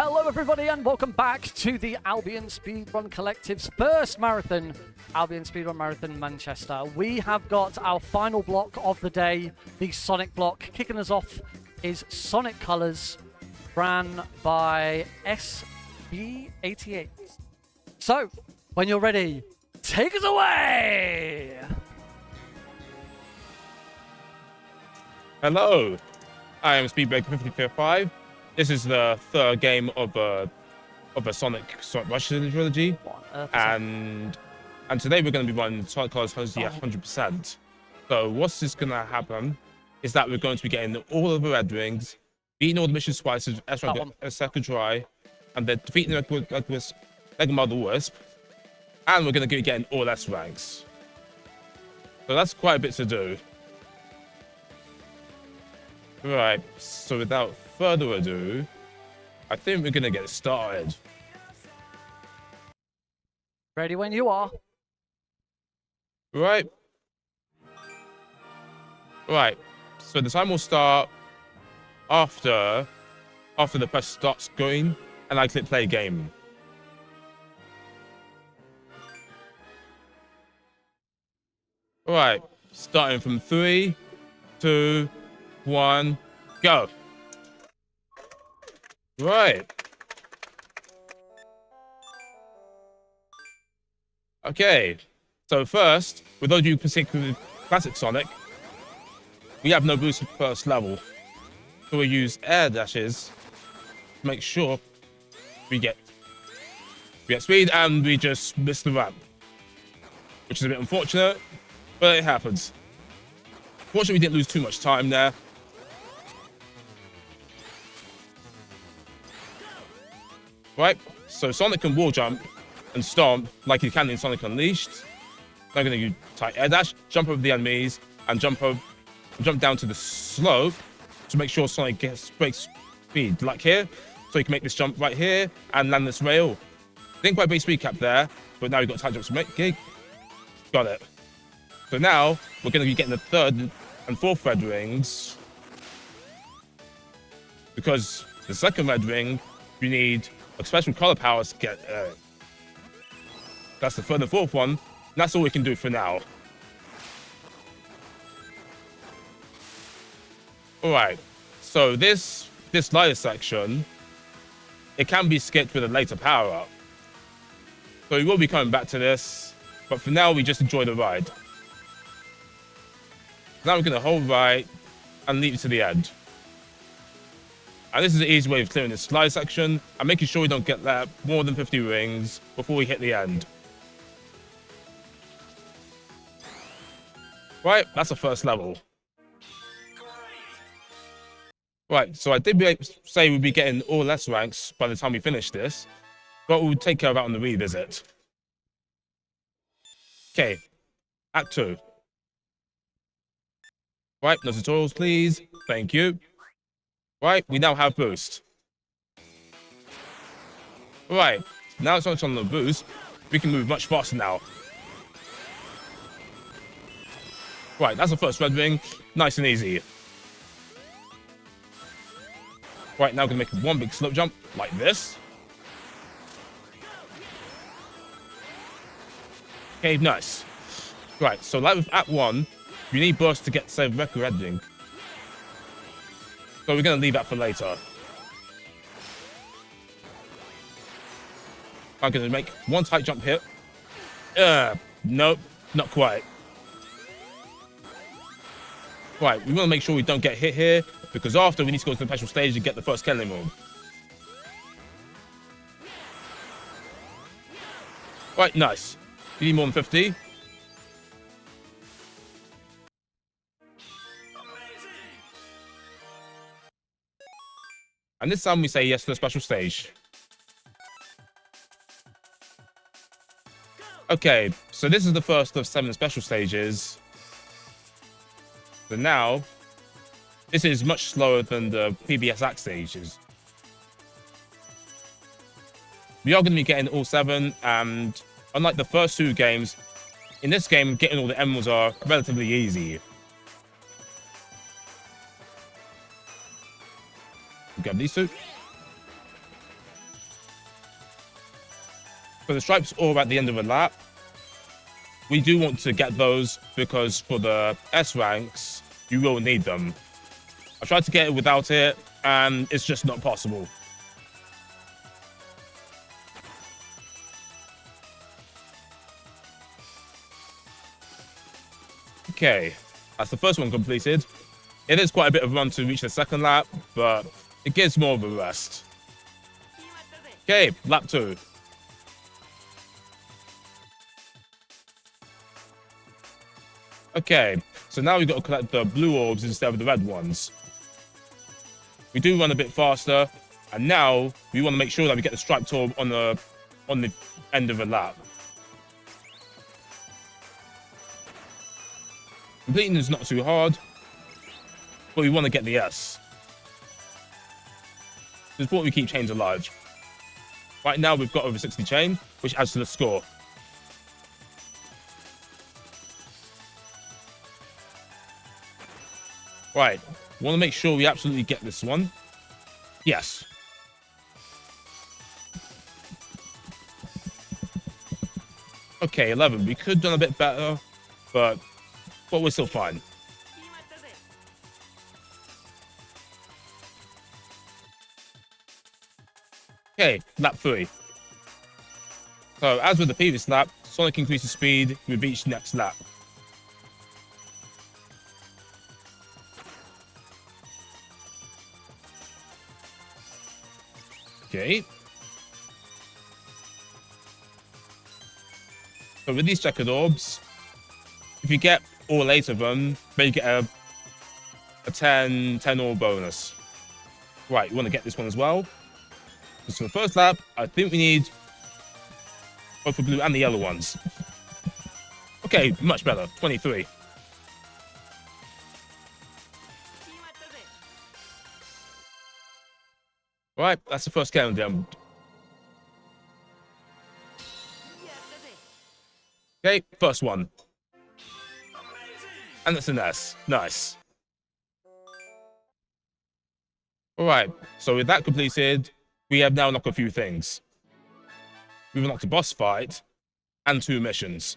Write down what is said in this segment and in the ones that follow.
Hello everybody and welcome back to the Albion Speedrun Collective's first marathon, Albion Speedrun Marathon Manchester. We have got our final block of the day, the Sonic block. Kicking us off is Sonic Colors, ran by SB88. So, when you're ready, take us away! Hello, I am Speedbreaker555. This is the third game of a Sonic Rush trilogy, and today we're going to be running Sonic Colors 100%. So what's just going to happen is that we're going to be getting all of the red rings, beating all the mission spices a second try, and then defeating the Mega Mother Wisp, and we're going to be getting all S ranks. So that's quite a bit to do. Right, so without further ado, I think we're gonna get started. Ready when you are. Right. So the time will start after the press starts going and I click play game. Right, starting from 3, 2, 1, go. Right. Okay. So first, with those of you particularly classic Sonic, we have no boost at first level. So we use air dashes to make sure we get speed and we just miss the ramp. Which is a bit unfortunate, but it happens. Fortunately, we didn't lose too much time there. Right, so Sonic can wall jump and stomp like he can in Sonic Unleashed. I'm going to use tight air dash, jump over the enemies, and jump down to the slope to make sure Sonic gets breaks speed, like here. So you can make this jump right here and land this rail. Didn't quite break speed cap there, but now we've got tight jumps to make gig. Got it. So now we're going to be getting the third and fourth red rings, because the second red ring you need a special color powers to get. That's the third and fourth one. And that's all we can do for now. All right. So this lighter section, it can be skipped with a later power up. So we will be coming back to this, but for now we just enjoy the ride. Now we're going to hold right and leave it to the end. And this is an easy way of clearing this slide section and making sure we don't get that more than 50 rings before we hit the end. Right, that's the first level. Right, so I did say we'd be getting all S ranks by the time we finish this, but we'll take care of that on the revisit. Okay, Act 2. Right, no tutorials, please. Thank you. Right, we now have boost. Right, now it's on the boost, we can move much faster now. Right, that's the first red ring, nice and easy. Right, now we're gonna make one big slope jump, like this. Okay, nice. Right, so like with Act 1, you need burst to get the same record red ring. So we're going to leave that for later. I'm going to make one tight jump here. Nope, not quite. Right, we want to make sure we don't get hit here, because after we need to go to the special stage and get the first Kelly move. Right, nice. You need more than 50. And this time we say yes to the special stage. Okay, so this is the first of 7 special stages. So now, this is much slower than the PBS Act stages. We are going to be getting all 7, and unlike the first 2 games, in this game, getting all the emeralds are relatively easy. Grab these 2. So the stripes are at the end of a lap. We do want to get those because for the S ranks, you will need them. I tried to get it without it, and it's just not possible. Okay, that's the first one completed. It is quite a bit of a run to reach the second lap, but it gives more of a rest. Okay, lap 2. Okay, so now we've got to collect the blue orbs instead of the red ones. We do run a bit faster, and now we want to make sure that we get the striped orb on the end of a lap. Completing is not too hard, but we want to get the S. This is what we keep chains alive. Right now we've got over 60 chain, which adds to the score. Right, want to make sure we absolutely get this one. Yes. Okay, 11. We could have done a bit better, but we're still fine. Okay, lap 3. So, as with the previous lap, Sonic increases speed with each next lap. Okay. So with these checkered orbs, if you get all 8 of them, then you get a 10 orb bonus. Right, you want to get this one as well. So for the first lap, I think we need both the blue and the yellow ones. Okay, much better. 23. Right, that's the first countdown. Okay, first one. And that's an S. Nice. Alright, so with that completed, we have now unlocked a few things. We've unlocked a boss fight and 2 missions.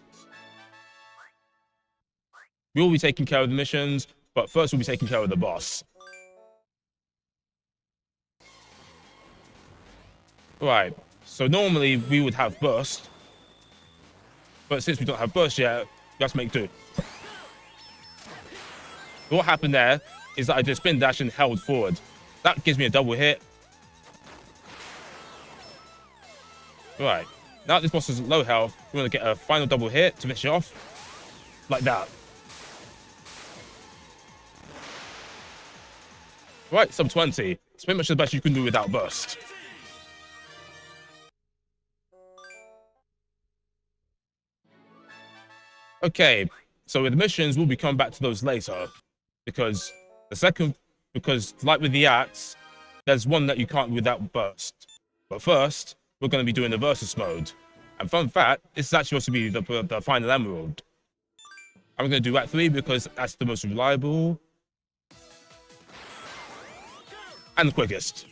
We will be taking care of the missions, but first we'll be taking care of the boss. Right, so normally we would have burst, but since we don't have burst yet, we have to make do. What happened there is that I did spin dash and held forward. That gives me a double hit. Right, now this boss is low health, we're going to get a final double hit to finish it off. Like that. Right, sub 20. It's pretty much the best you can do without burst. Okay, so with the missions, we'll be coming back to those later. Because like with the axe, there's one that you can't do without burst. But first, we're going to be doing the versus mode. And fun fact, this is actually supposed to be the final emerald. I'm going to do Act 3 because that's the most reliable. And the quickest.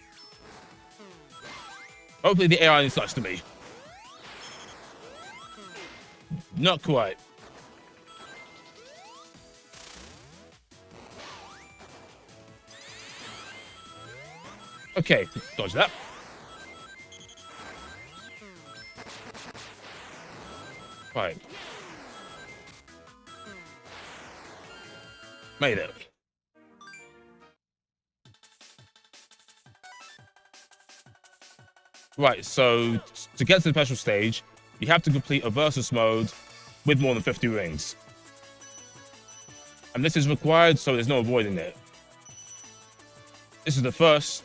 Hopefully the AI is such to me. Not quite. Okay, dodge that. Right. Made it. Right, so to get to the special stage, you have to complete a versus mode with more than 50 rings. And this is required, so there's no avoiding it. This is the first,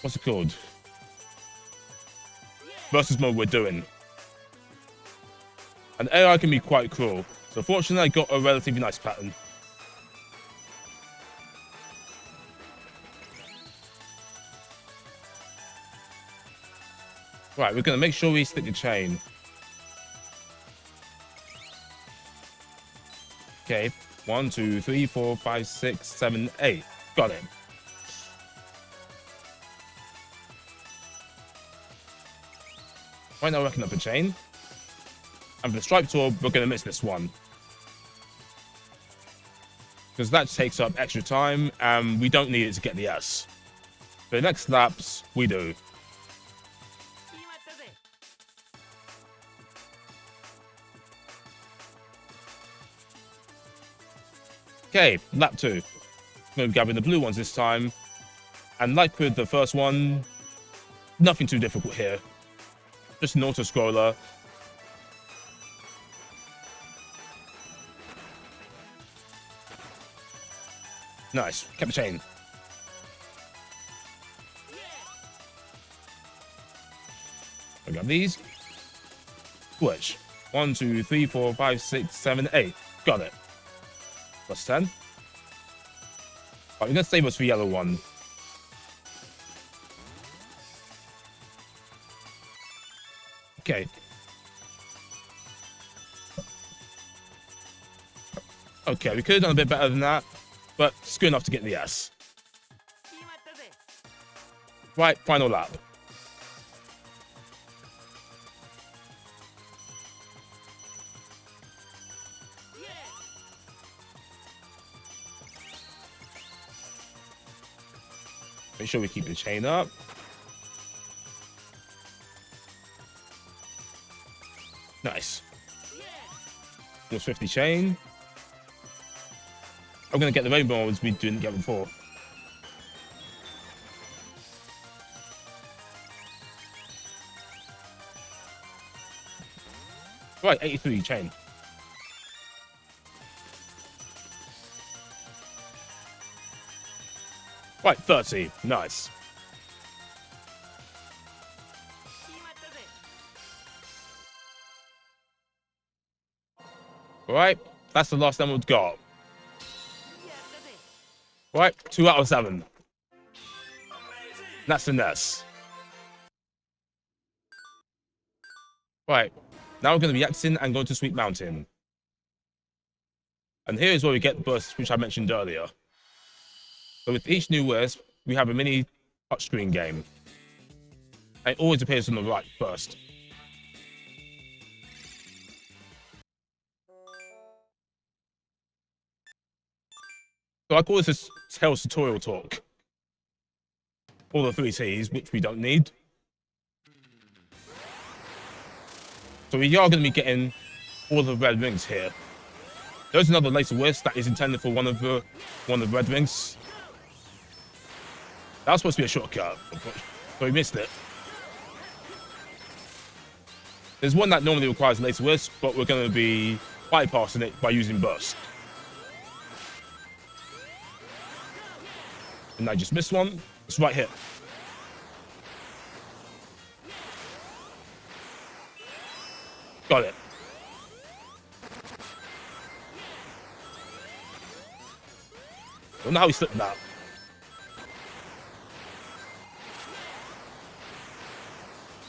what's it called? Versus mode we're doing. And AI can be quite cruel, so fortunately I got a relatively nice pattern. Right, we're going to make sure we stick the chain. Okay, 1, 2, 3, 4, 5, 6, 7, 8. Got it. Right now we're working up a chain. And for the Striped Orb, we're going to miss this one. Because that takes up extra time, and we don't need it to get the S. For the next laps, we do. Okay, lap 2. I'm going to be grabbing the blue ones this time. And like with the first one, nothing too difficult here. Just an auto-scroller. Nice. Kept the chain. I got these. Switch. 1, 2, 3, 4, 5, 6, 7, 8. Got it. Plus 10. Right, we're going to save us for yellow one. Okay. Okay, we could have done a bit better than that, but it's good enough to get the S. Right, final lap. Make sure we keep the chain up. Nice. Almost 50 chain. I'm going to get the rainbow ones we didn't get before. Right, 83 chain. Right, 30. Nice. Right, that's the last emerald got. Right, 2 out of 7. That's the Ness. Right, now we're going to be exiting and going to Sweet Mountain. And here is where we get the bursts, which I mentioned earlier. So with each new wisp, we have a mini touchscreen game. And it always appears on the right first. So I call this a Tails tutorial talk. All the 3 T's, which we don't need. So we are going to be getting all the red rings here. There's another laser wisp that is intended for one of the red rings. That was supposed to be a shortcut, but we missed it. There's one that normally requires laser wisp, but we're going to be bypassing it by using burst. And I just missed one. It's right here. Got it. Don't know how he slipped that.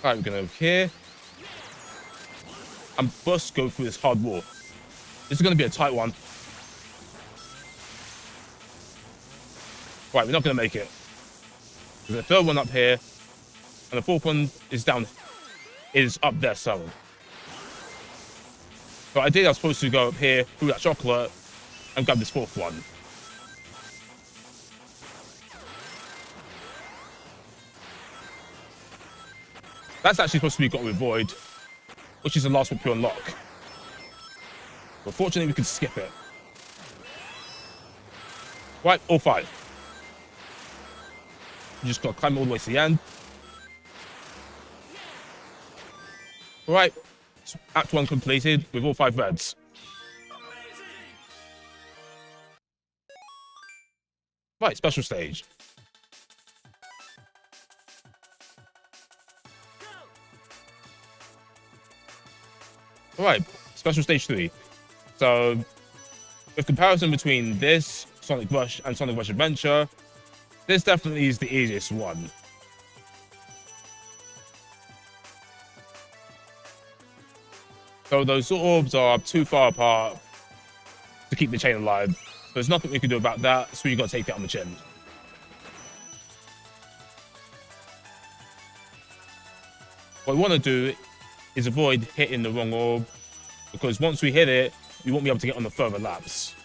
Alright, we're going over here. And first go through this hard wall. This is going to be a tight one. Right, we're not going to make it. There's a third one up here. And the fourth one is down. Is up there somewhere. But ideally I was supposed to go up here through that chocolate and grab this fourth one. That's actually supposed to be got with Void, which is the last one to unlock. But fortunately we can skip it. Right, all 5. You just got to climb all the way to the end. Right, Act 1 completed with all 5 reds. Right, special stage. Alright, special stage 3. So, with comparison between this, Sonic Rush, and Sonic Rush Adventure, this definitely is the easiest one. So those orbs are too far apart to keep the chain alive. There's nothing we can do about that, so you got to take it on the chin. What we want to do is avoid hitting the wrong orb, because once we hit it, we won't be able to get on the further laps.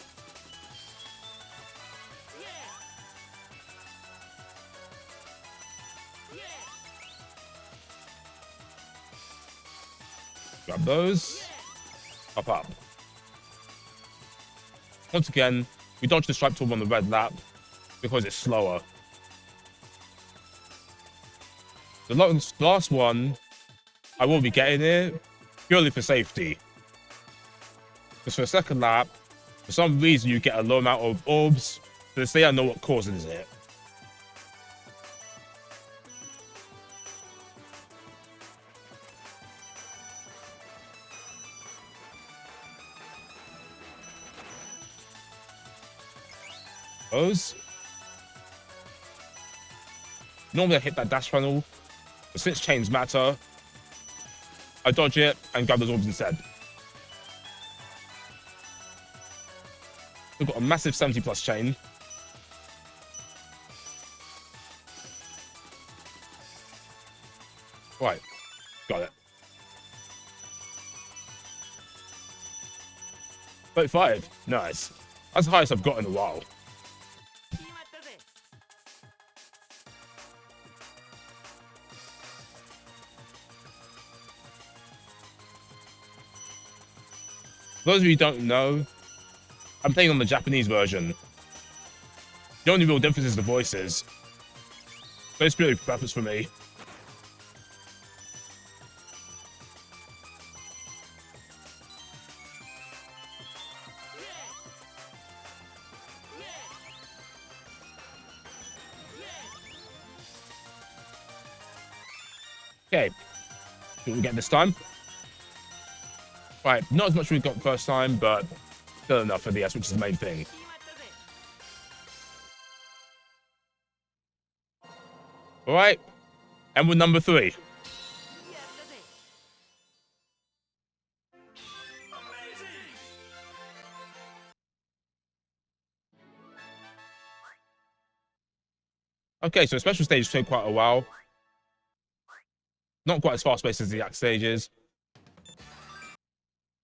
Grab those. Up. Once again, we dodge the striped orb on the red lap because it's slower. The last one, I will be getting it purely for safety. Because for the second lap, for some reason you get a low amount of orbs, so say I know what causes it. Those. Normally I hit that dash funnel, but since chains matter, I dodge it and grab those orbs instead. We've got a massive 70+ chain. Right, got it. 35, nice. That's the highest I've got in a while. For those of you who don't know, I'm playing on the Japanese version. The only real difference is the voices. So it's purely preference for me. Okay, what we get this time? Right, not as much as we got first time, but still enough for the S, which is the main thing. Alright, and we're number 3. Okay, so special stages take quite a while. Not quite as fast-paced as the axe stages.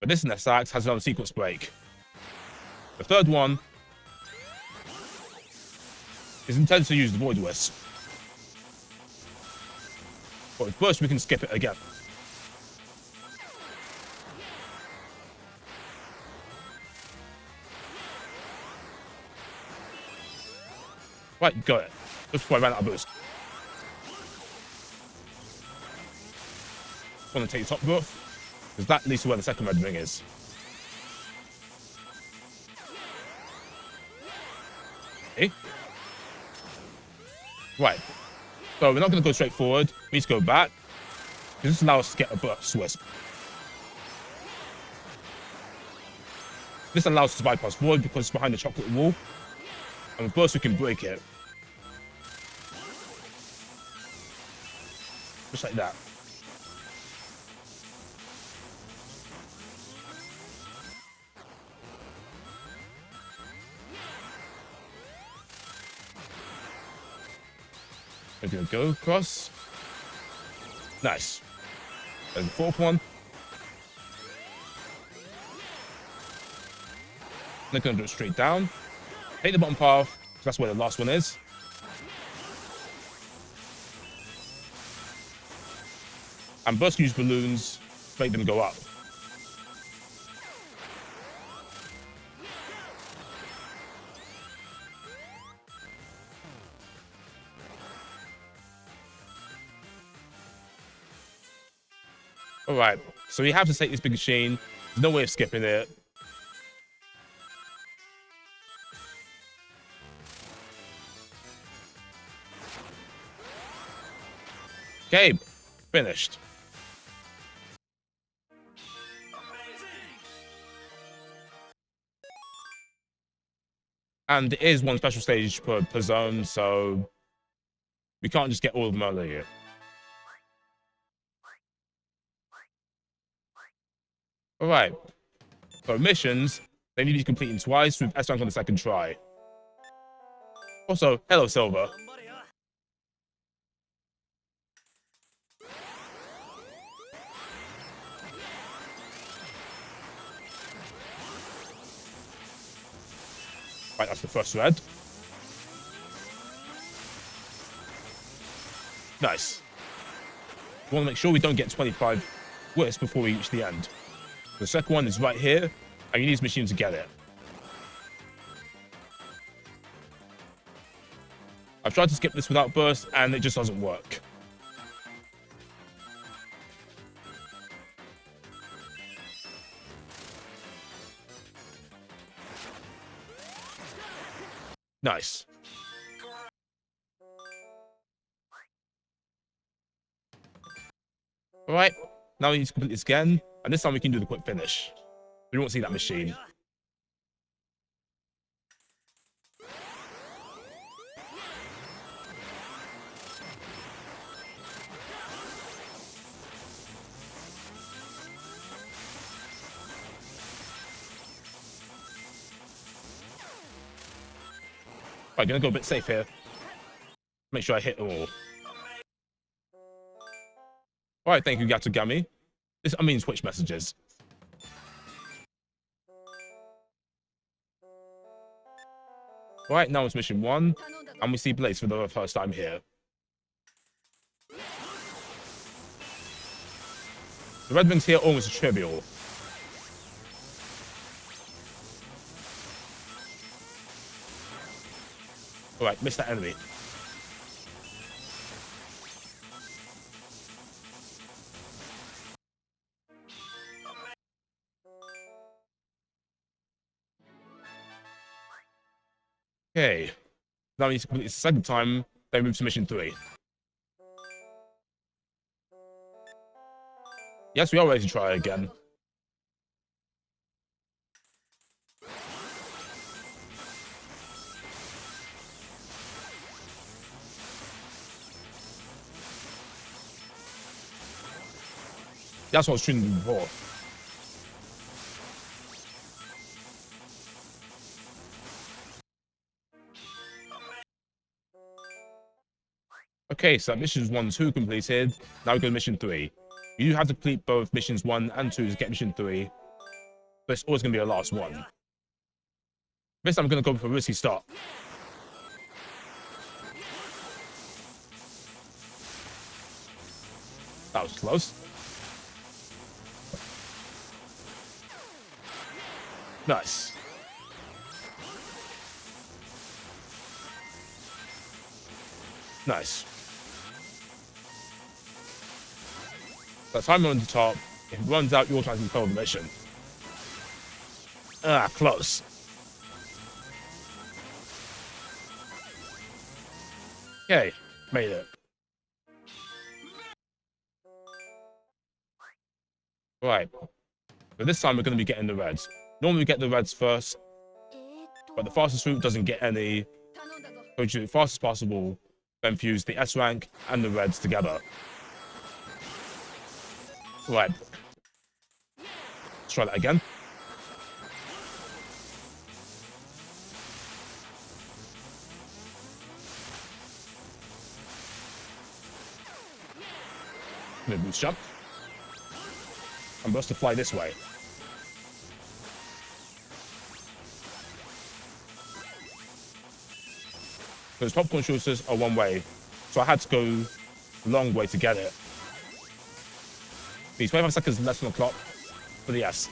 But this next axe has another sequence break. The third one is intended to use the Void Wisp. But first we can skip it again. Right, got it. Just before I ran out of boost. I'm going to take the top roof, because that leads to where the second red ring is. Okay. Right. So we're not going to go straight forward. We need to go back. This allows us to get a burst wisp. This allows us to bypass void because it's behind the chocolate wall. And with burst we can break it. Just like that. We're going to go across. Nice. There's the fourth one. They're going to do it straight down. Take the bottom path, because that's where the last one is. And burst use balloons to make them go up. Alright, so we have to take this big machine. There's no way of skipping it. Okay, finished. And it is one special stage per zone, so we can't just get all of them earlier. Alright, so missions, they need to be completed twice with S rank on the second try. Also, hello Silver. Right, that's the first red. Nice. We want to make sure we don't get 25 wisps before we reach the end. The second one is right here, and you need this machine to get it. I've tried to skip this without burst, and it just doesn't work. Nice. Alright, now we need to complete this again, and this time we can do the quick finish. We don't see that machine. Right, gonna go a bit safe here. Make sure I hit them all. Alright, thank you, Gatugami. I mean Twitch messages. Alright, now it's mission 1, and we see Blaze for the first time here. The red rings here are almost trivial. Alright, missed that enemy. Okay. Now we need to complete this the second time, then move to mission 3. Yes, we are ready to try again. That's what I was trying to do before. Okay, so missions 1 and 2 completed. Now we go to mission 3. You have to complete both missions 1 and 2 to get mission 3. But it's always going to be a last one. This time I'm going to go for a risky start. That was close. Nice. Nice. So timer on the top. If it runs out, you're trying to control the mission. Ah, close. Okay, made it. Right. But this time we're going to be getting the reds. Normally we get the reds first, but the fastest route doesn't get any. So do it as fast as possible, then fuse the S rank and the reds together. Right. Let's try that again. Then boost jump. I'm supposed to fly this way. Those popcorn shooters are one way, so I had to go a long way to get it. These 25 seconds less on the clock for the S.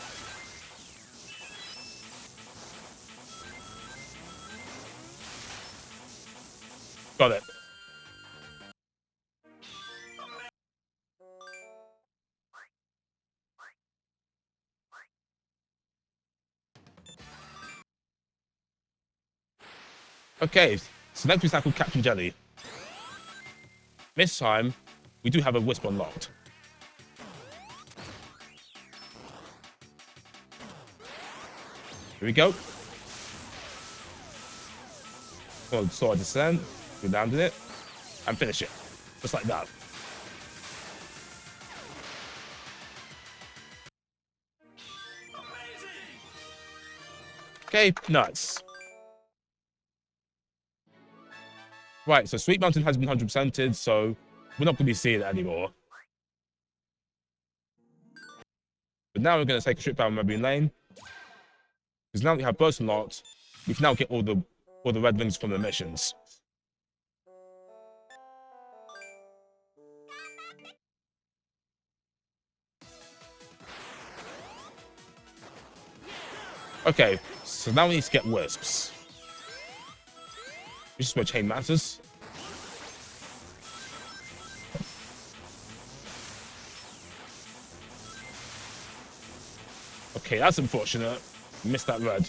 Got it. Okay, so next we tackle Captain Jelly. This time, we do have a Wisp unlocked. Here we go. Oh, sword descent, go down to it, and finish it. Just like that. Okay, nice. Right, so Sweet Mountain has been 100%ed, so we're not going to be seeing it anymore. But now we're going to take a trip down memory lane. Because now we have Burst unlocked, we can now get all the red rings from the missions. Okay, so now we need to get wisps. This is where chain matters. Okay, that's unfortunate. Missed that red.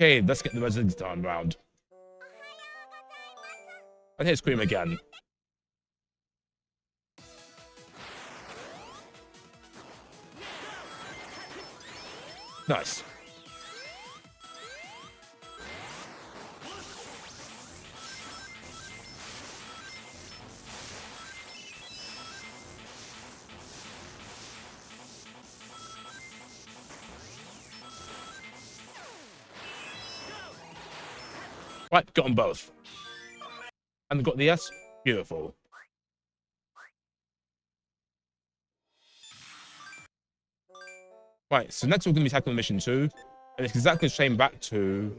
Okay, let's get the residence time round. And here's Scream again. Nice. Right, got them both. And got the S. Beautiful. Right, so next we're going to be tackling mission 2. And it's exactly the same back to,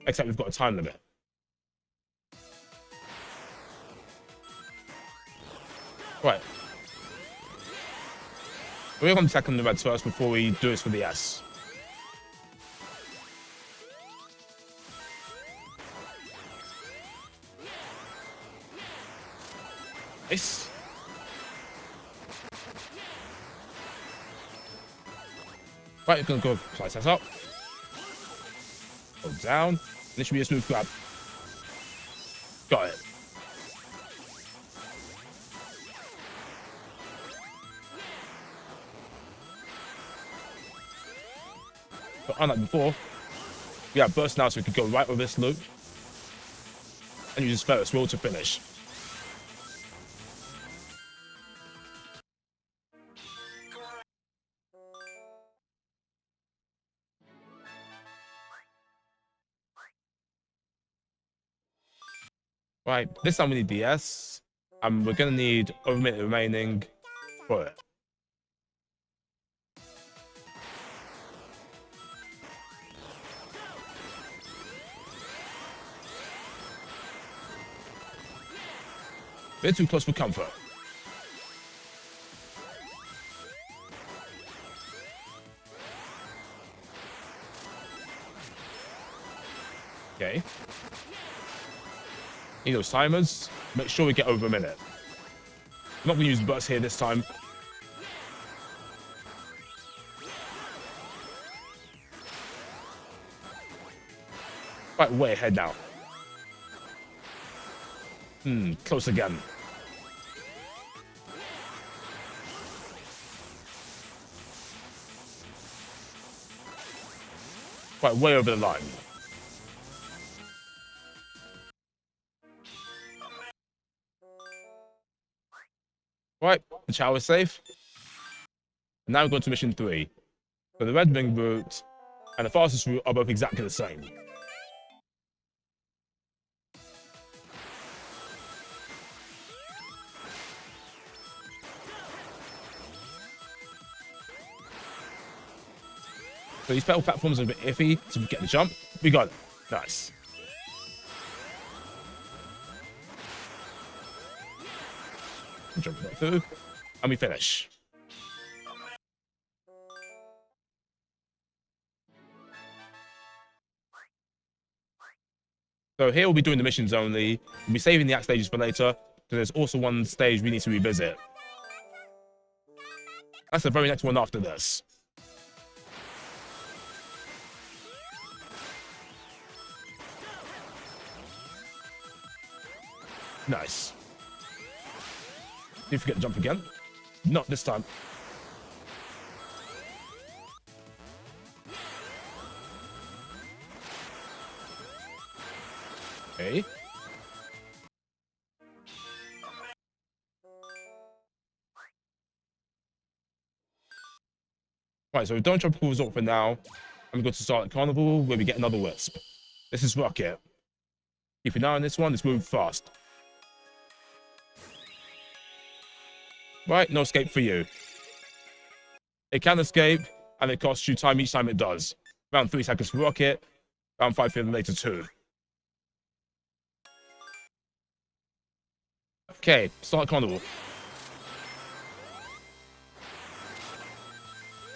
except we've got a time limit. Right. We're going to tackle the reds first before we do this for the S. Nice. Right, we're going to go slice that up. Hold down. This should be a smooth grab. Got it. But unlike before, we have burst now so we can go right over this loop and use this Ferris wheel to finish. Right, this time we need DS, and we're going to need over a minute remaining for it. Bit too close for comfort. Okay. Need those timers. Make sure we get over a minute. I'm not going to use burst here this time. Right, way ahead now. Close again. Right, way over the line. Right, the tower is safe. Now we're going to mission 3. So the red ring route and the fastest route are both exactly the same. So these pedal platforms are a bit iffy, so we get the jump. We got it. Nice. Jump right through, and we finish. So here we'll be doing the missions only. We'll be saving the act stages for later, because there's also one stage we need to revisit. That's the very next one after this. Nice. Did you forget to jump again? Not this time. Okay. Right, so we've done Tropical Resort for now. And we go to Starlight Carnival, where we get another Wisp. This is Rocket. Keep an eye on this one, it's moving fast. Right, no escape for you. It can escape, and it costs you time each time it does. Around 3 seconds for Rocket, around 5 for the later 2. Okay, Starlight Carnival.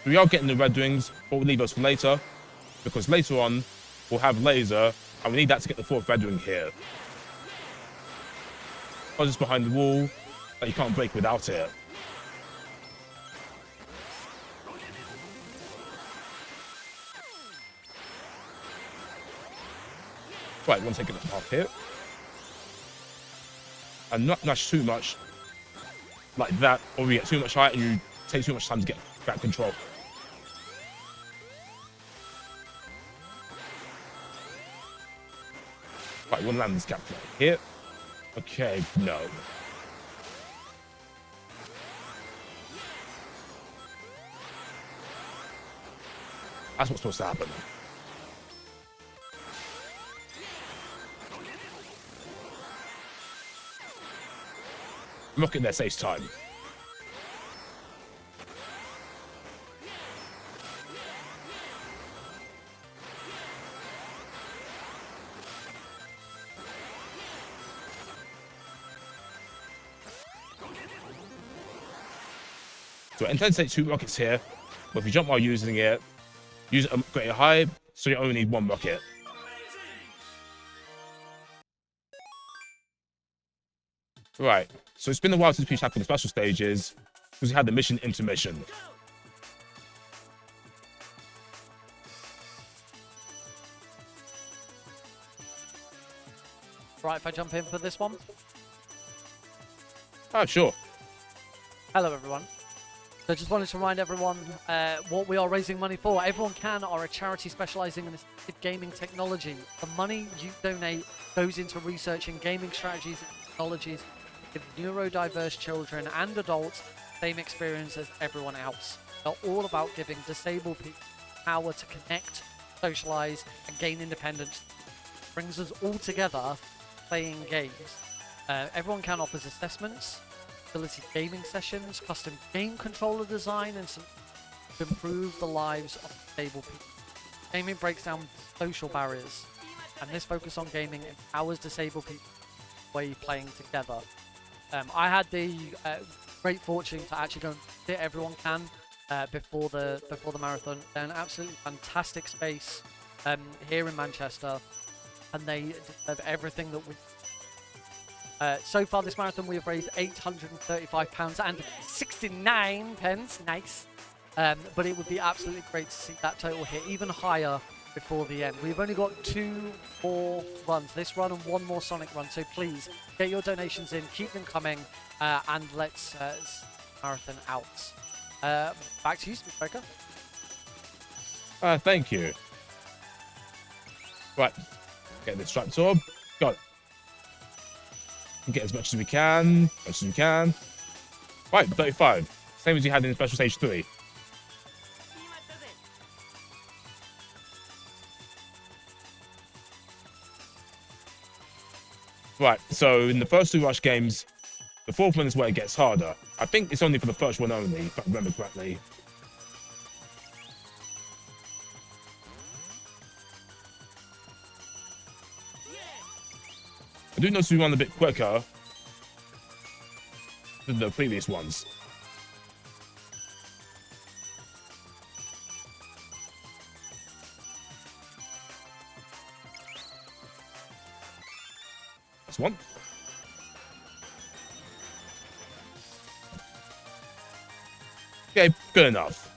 We are getting the red rings, but we'll leave those for later, because later on, we'll have laser, and we need that to get the 4th red ring here. Or just behind the wall, that you can't break without it. Right, one second off here. And not dash too much like that, or we get too much height and you take too much time to get back control. Right, one land this gap right here. Okay, no. That's what's supposed to happen. Rocket there saves time. So I intend to take 2 rockets here, but if you jump while using it, use it at greater height, so you only need 1 rocket. Right, so it's been a while since we tackled the special stages, because we had the mission intermission. Right, if I jump in for this one. Ah, sure. Hello, everyone. So I just wanted to remind everyone what we are raising money for. Everyone Can are a charity specializing in assistive gaming technology. The money you donate goes into researching gaming strategies and technologies to give neurodiverse children and adults the same experience as everyone else. They're all about giving disabled people power to connect, socialize, and gain independence. It brings us all together playing games. Everyone Can offers assessments, ability gaming sessions, custom game controller design, and some to improve the lives of disabled people. Gaming breaks down social barriers, and this focus on gaming empowers disabled people way playing together. I had the great fortune to actually go and visit Everyone Can before the marathon. They're an absolutely fantastic space here in Manchester, and they deserve everything that we. So far this marathon we have raised £835 and 69 pence. Nice. But it would be absolutely great to see that total hit even higher before the end. We've only got 2 more runs, this run and 1 more Sonic run, so please get your donations in, keep them coming, and let's marathon out. Back to you, Speedbreaker. Thank you. Right, get the striped orb. Got it. Get as much as we can, Right, 35. Same as you had in Special Stage 3. Right, so in the first 2 rush games, the 4th one is where it gets harder. I think it's only for the first one only, if I remember correctly. I do notice we run a bit quicker than the previous ones. That's one. Okay, good enough.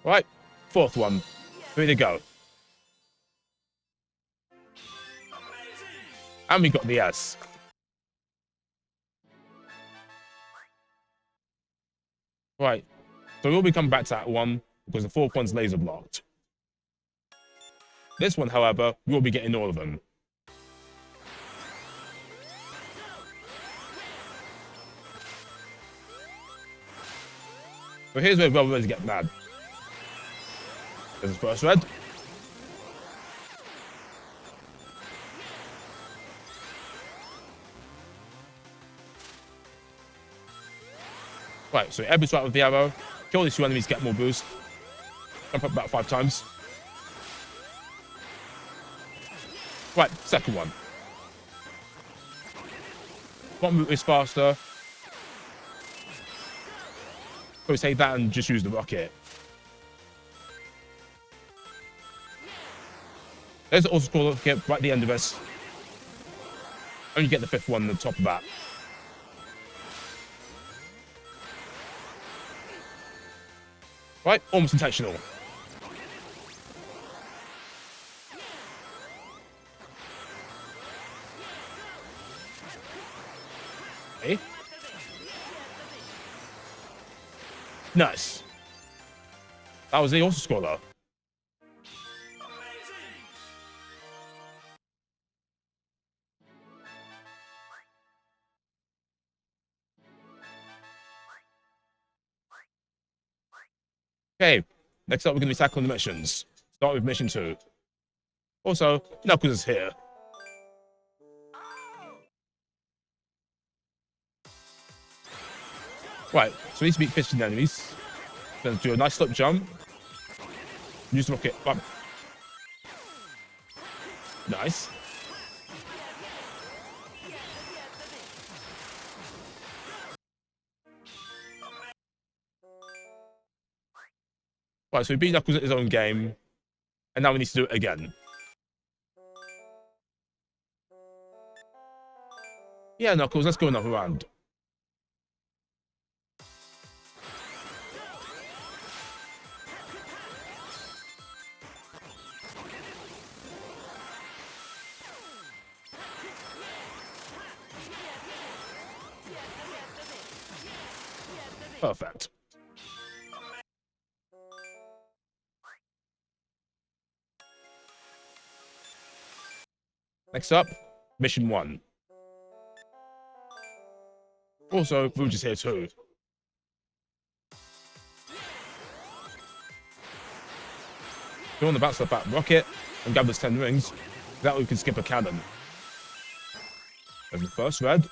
Right, 4th one. 3 to go. And we got the S. Right, so we'll be coming back to that one because the 4th one's laser blocked. This one, however, we'll be getting all of them. So here's where Robins get mad. There's his first red. Right, so every strike with the arrow. Kill these two enemies, get more boost. Jump up about 5 times. Right, second one. One route is faster. So we take that and just use the rocket. There's also scroll rocket right at the end of this. Only get the 5th one on the top of that. Right, almost intentional. Okay. Nice. That was the also scroller. Okay, next up we're going to be tackling the missions. Start with mission 2. Also, Knuckles is here. Right, so we need to beat 15 enemies. Then do a nice slip jump. Use the rocket. Bam. Nice. Right, so we beat Knuckles at his own game. And now we need to do it again. Yeah, Knuckles, let's go another round. Perfect. Next up, mission 1. Also, Rouge is here too. Go on the bounce of that rocket and grab those 10 rings. That way we can skip a cannon. There's the first red.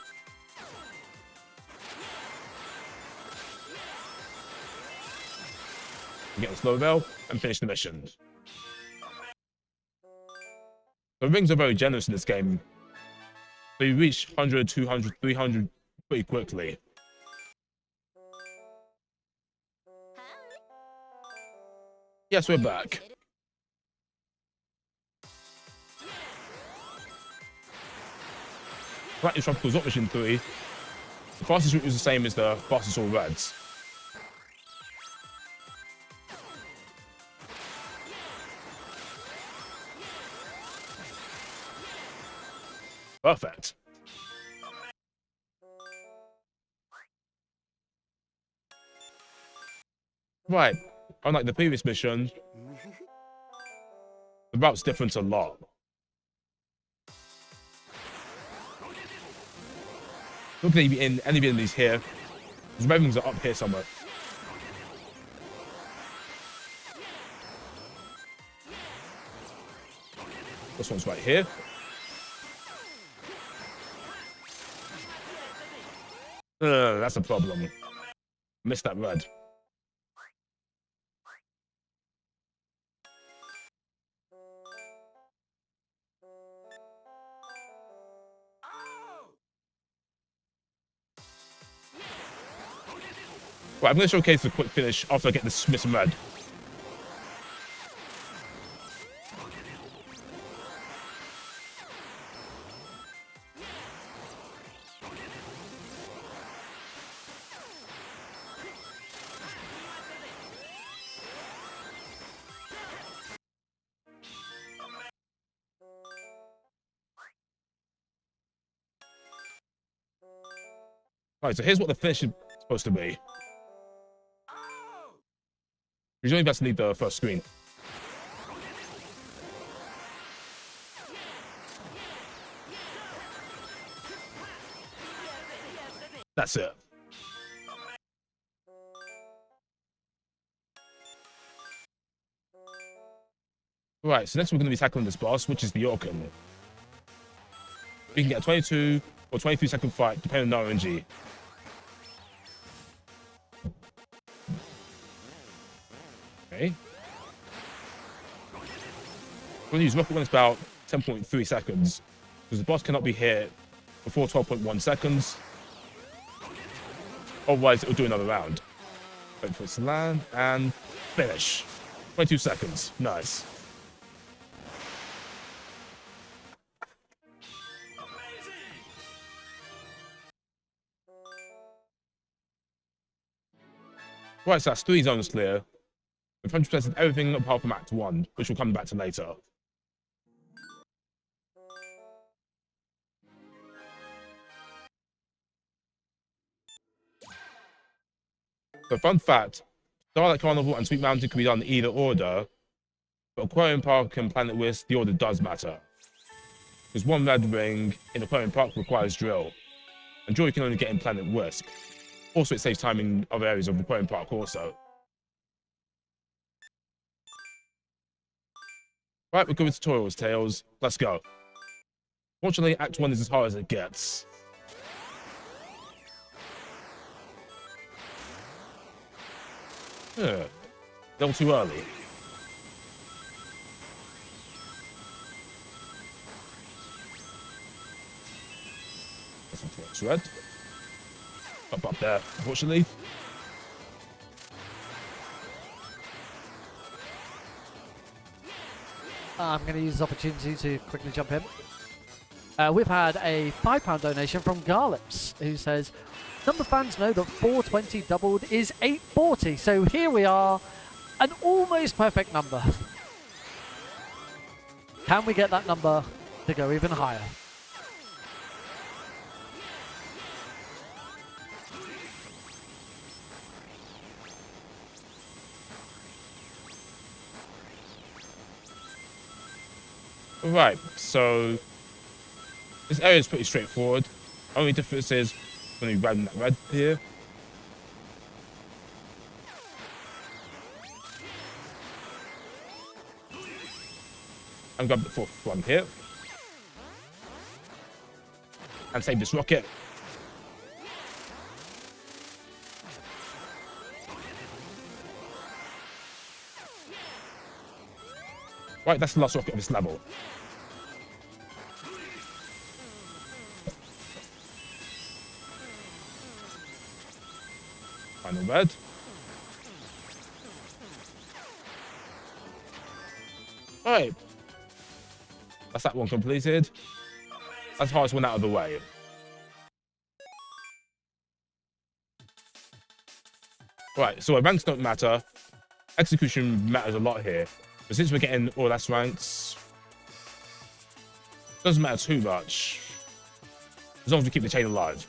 Get the slow bell and finish the mission. The rings are very generous in this game. So you reach 100, 200, 300 pretty quickly. Yes, we're back. Right in Tropical Zot Mission 3. The fastest route is the same as the fastest all reds. Perfect. Right, unlike the previous mission, the route's different a lot. Looking at any enemies here, the red rings are up here somewhere. This one's right here. That's a problem. Missed that red. Right, I'm going to showcase the quick finish after I get this missing red. Right, so here's what the finish is supposed to be. You're only about to need the first screen. That's it. Right, so next we're going to be tackling this boss, which is the Orkan. We can get a 22 or 23-second fight, depending on RNG. Okay. We're going to use Rocket when it's about 10.3 seconds, because the boss cannot be hit before 12.1 seconds. Otherwise, it'll do another round. Wait for it to land, and finish. 22 seconds. Nice. Right, so that's 3 zones clear. We've 100% everything apart from Act 1, which we'll come back to later. So, fun fact, Starlight Carnival and Sweet Mountain can be done in either order, but Aquarium Park and Planet Wisp, the order does matter. Because one red ring in Aquarium Park requires drill, and drill you can only get in Planet Wisp. Also, it saves time in other areas of Aquarium Park also. Right, we're good with tutorials, Tails. Let's go. Fortunately, Act 1 is as hard as it gets. A little too early. That's red. Up there, unfortunately. I'm going to use this opportunity to quickly jump in. We've had a £5 donation from Garlips, who says, number fans know that 420 doubled is 840. So here we are, an almost perfect number. Can we get that number to go even higher? Right, so this area is pretty straightforward. Only difference is when you grab that red here. And grab the 4th one here. And save this rocket. Right, that's the last rocket of this level. Final red. Right. That's that one completed. That's the hardest one out of the way. Right, so ranks don't matter. Execution matters a lot here. But since we're getting all less ranks, it doesn't matter too much. As long as we keep the chain alive.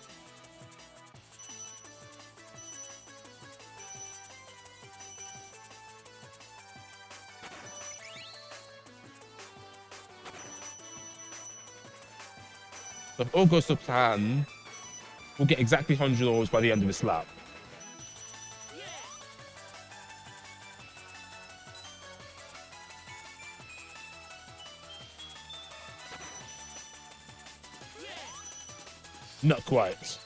So if all goes to plan, we'll get exactly 100 orbs by the end of this lap. Not quite.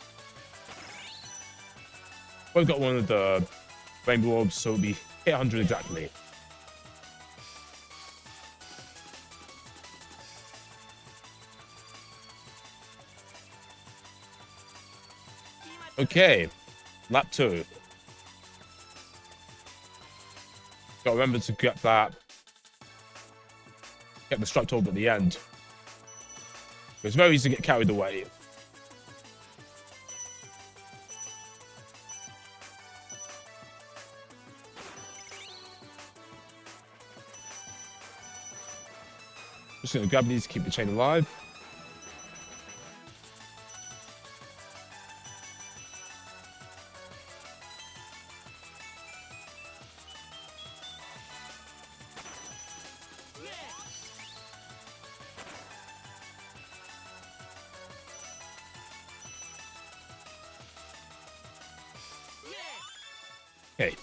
We've got one of the rainbow orbs, so it'll be hit 100 exactly. Okay, lap 2. Gotta remember to get that. Get the striped orb at the end. It's very easy to get carried away. Just gonna grab these to keep the chain alive. Okay.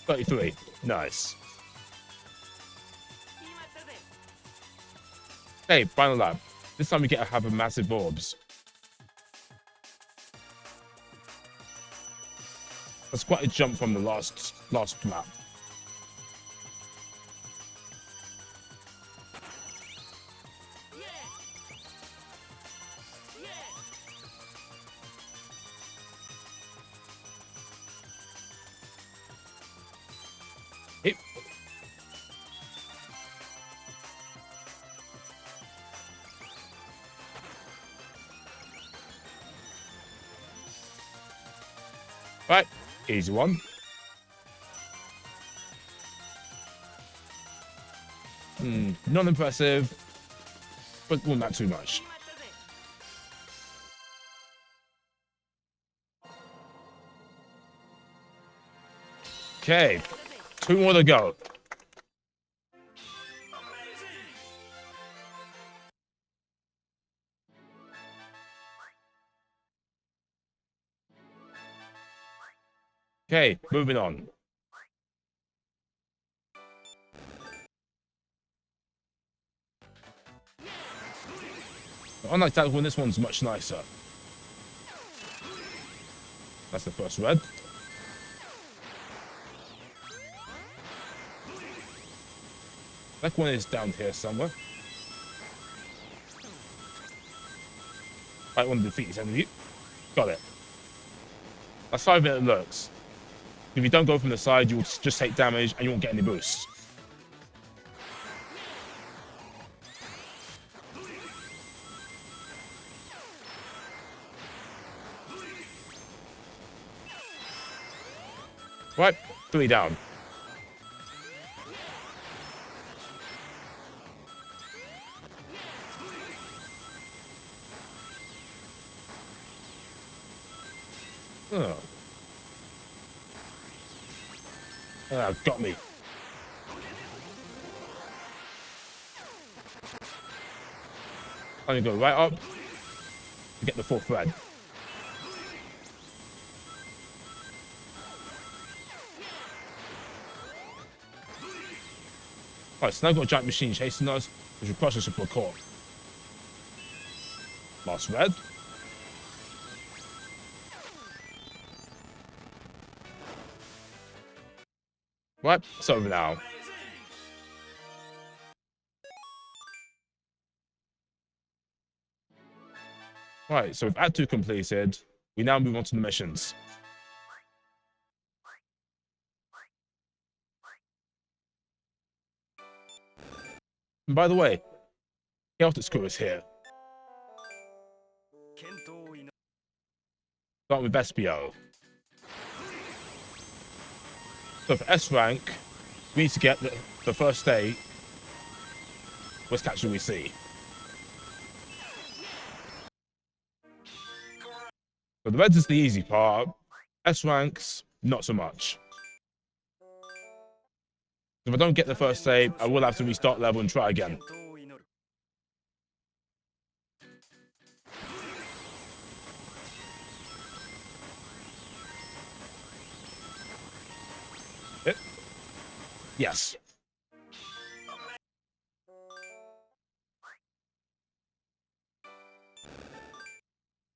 33. Nice. Hey, final lap. This time we get to have a massive orbs. That's quite a jump from the last map. Hit. Right, easy one. Not impressive, but well, not too much. Okay, 2 more to go. Okay, moving on. Unlike that one, this one's much nicer. That's the first red. That one is down here somewhere. I want to defeat this enemy. Got it. That's how it looks. If you don't go from the side, you'll just take damage and you won't get any boosts. Right, 3 down. Oh. Ah, got me. I'm gonna go right up to get the 4th red. Right, so now we've got a giant machine chasing us, which will crush us if we're caught. Last red. Right, it's over now. Right, so with Act 2 completed, we now move on to the missions. And by the way, Chaotic Screw is here. Start with SBO. So for S rank, we need to get the first state. What's catching we see? So the reds is the easy part. S ranks, not so much. If I don't get the first save, I will have to restart level and try again. Hit. Yes.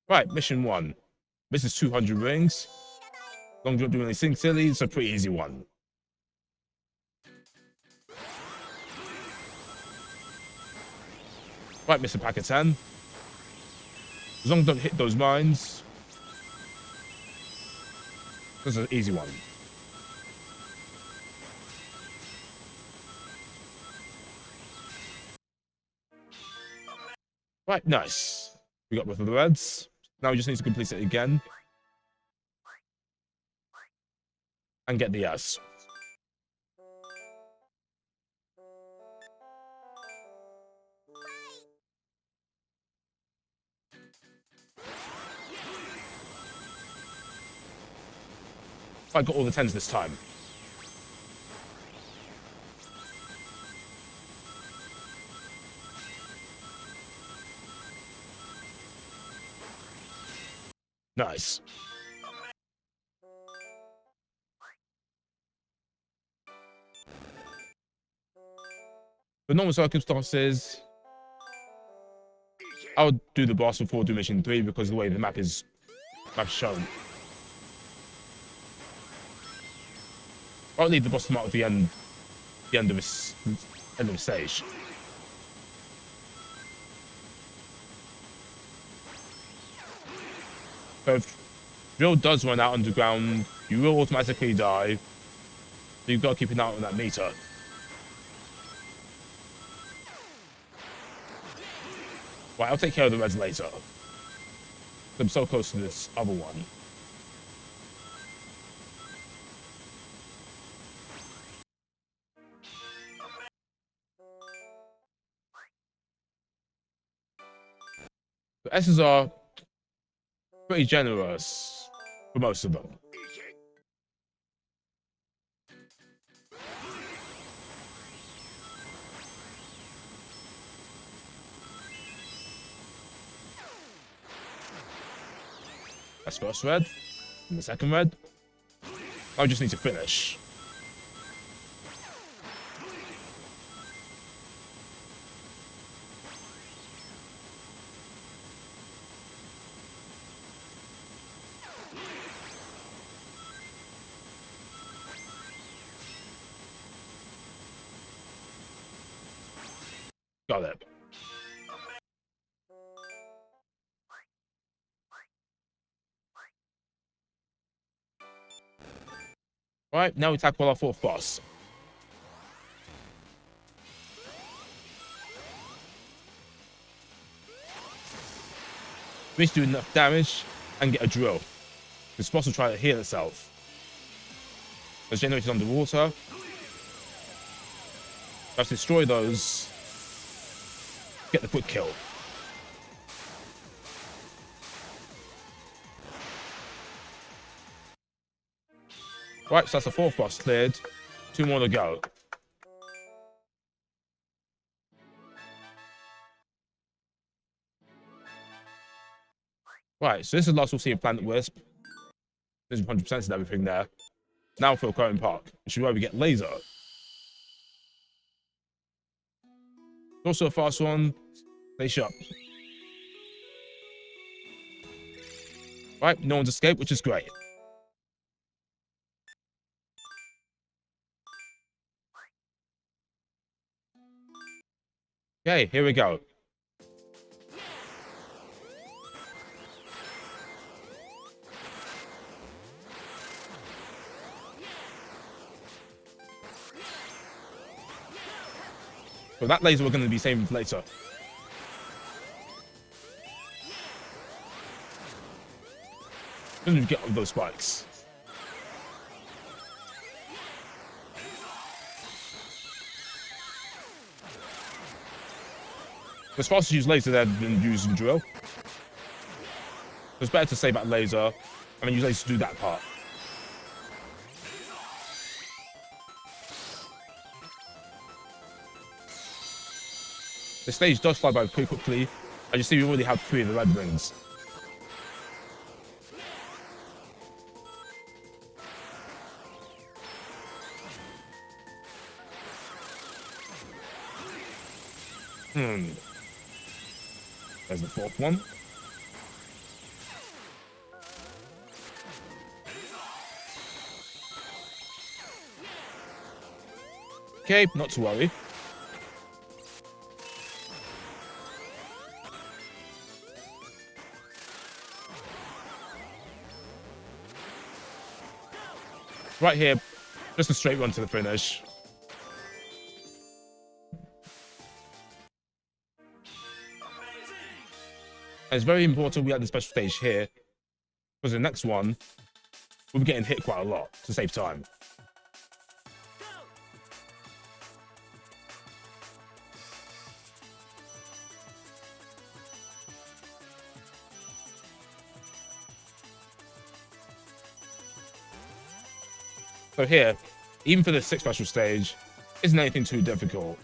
Right, mission 1. This is 200 rings. Long jump doing anything silly, it's a pretty easy one. Right, Mr. Pack of 10. As long as I don't hit those mines, this is an easy one. Right, nice. We got both of the reds. Now we just need to complete it again. And get the S. I got all the 10s this time. Nice. For normal circumstances, I would do the boss before do mission 3 because of the way the map is shown. I'll leave the boss mark at the end of this stage. So if drill does run out underground, you will automatically die. So you've got to keep an eye on that meter. Right, I'll take care of the reds later. I'm so close to this other one. The S's are pretty generous for most of them. That's first red, and the second red. I just need to finish. Got it. Right, now we tackle our fourth boss. We need to do enough damage and get a drill. This boss will try to heal itself. It's generated underwater. We have to destroy those. Get the quick kill. Right, so that's the fourth boss cleared. 2 more to go. Right, so this is the last we'll see of Planet Wisp. There's 100% of everything there. Now for Curtain Park, which is where we get Laser. Also a fast one. Stay sharp. Right, no one's escaped, which is great. Okay, here we go. So that laser we're going to be saving for later. As soon as we get on those spikes. It's faster to use laser there than using drill. So it's better to save that laser and then use laser to do that part. The stage does fly by pretty quickly. As you see, we already have 3 of the red rings. There's the 4th one. Okay, not to worry. Right here, just a straight run to the finish. And it's very important we have the special stage here, because the next one, we'll be getting hit quite a lot to save time. So here, even for the 6th special stage, isn't anything too difficult.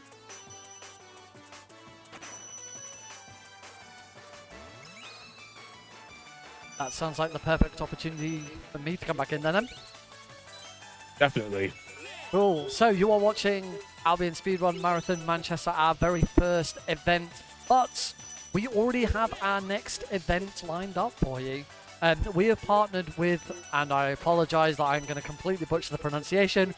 That sounds like the perfect opportunity for me to come back in then. Definitely. Cool. So you are watching Albion Speedrun Marathon Manchester, our very first event, but we already have our next event lined up for you. We have partnered with, and I apologize that I'm going to completely butcher the pronunciation,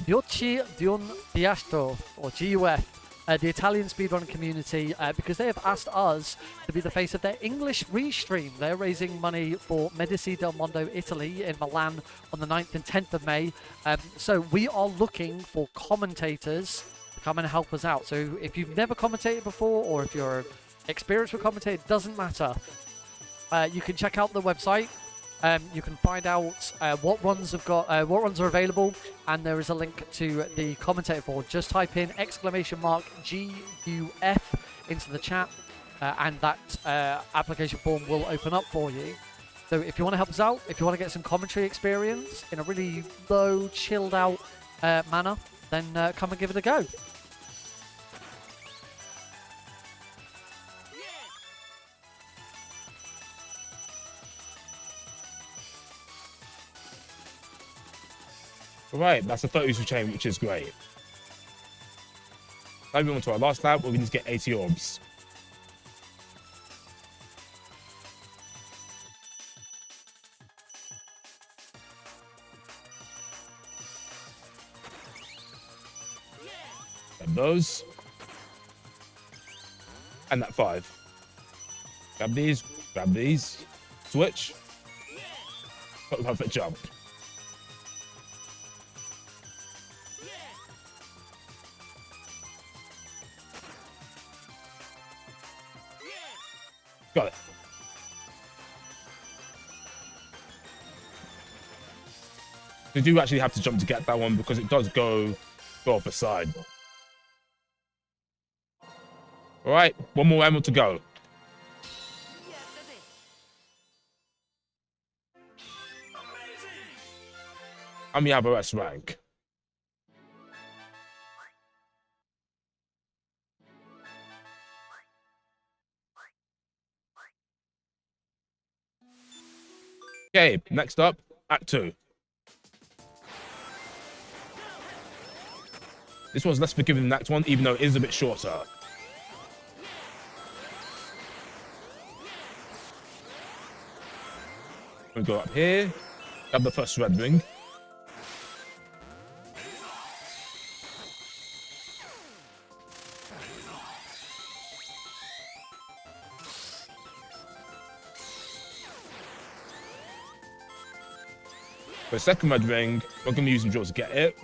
Giochi Dion Diastro, or GUF, the Italian speedrun community, because they have asked us to be the face of their English restream. They're raising money for Medici del Mondo, Italy, in Milan on the 9th and 10th of May. So we are looking for commentators to come and help us out. So if you've never commentated before, or if you're experienced with commentating, it doesn't matter. You can check out the website. You can find out what runs are available, and there is a link to the commentator board. Just type in !GUF into the chat, and that application form will open up for you. So if you want to help us out, if you want to get some commentary experience in a really low, chilled out manner, then come and give it a go. Right, that's a 30 chain, which is great. Now we move on to our last lap, where we need to get 80 orbs. And those. And that 5. Grab these, switch. Love it, jump. Got it. You do actually have to jump to get that one because it does go off the side. All right, one more emerald to go. And we have a S rank. Okay, next up, Act 2. This one's less forgiving than Act 1, even though it is a bit shorter. We'll go up here, grab the first red ring. For the second red ring, we're going to use some drills to get it.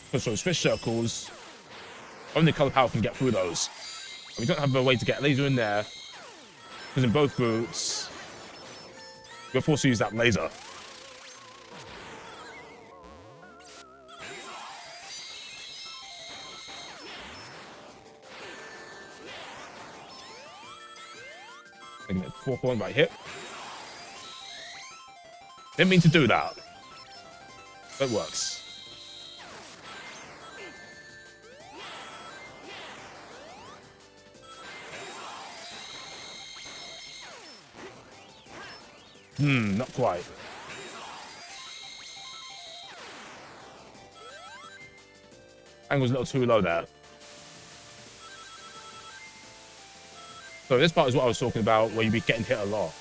Because those fish circles, only color power can get through those. And we don't have a way to get a laser in there, because in both routes, we're forced to use that laser. Taking the fourth one right here. Didn't mean to do that. But it works. Not quite. Angle's a little too low there. So this part is what I was talking about, where you'd be getting hit a lot.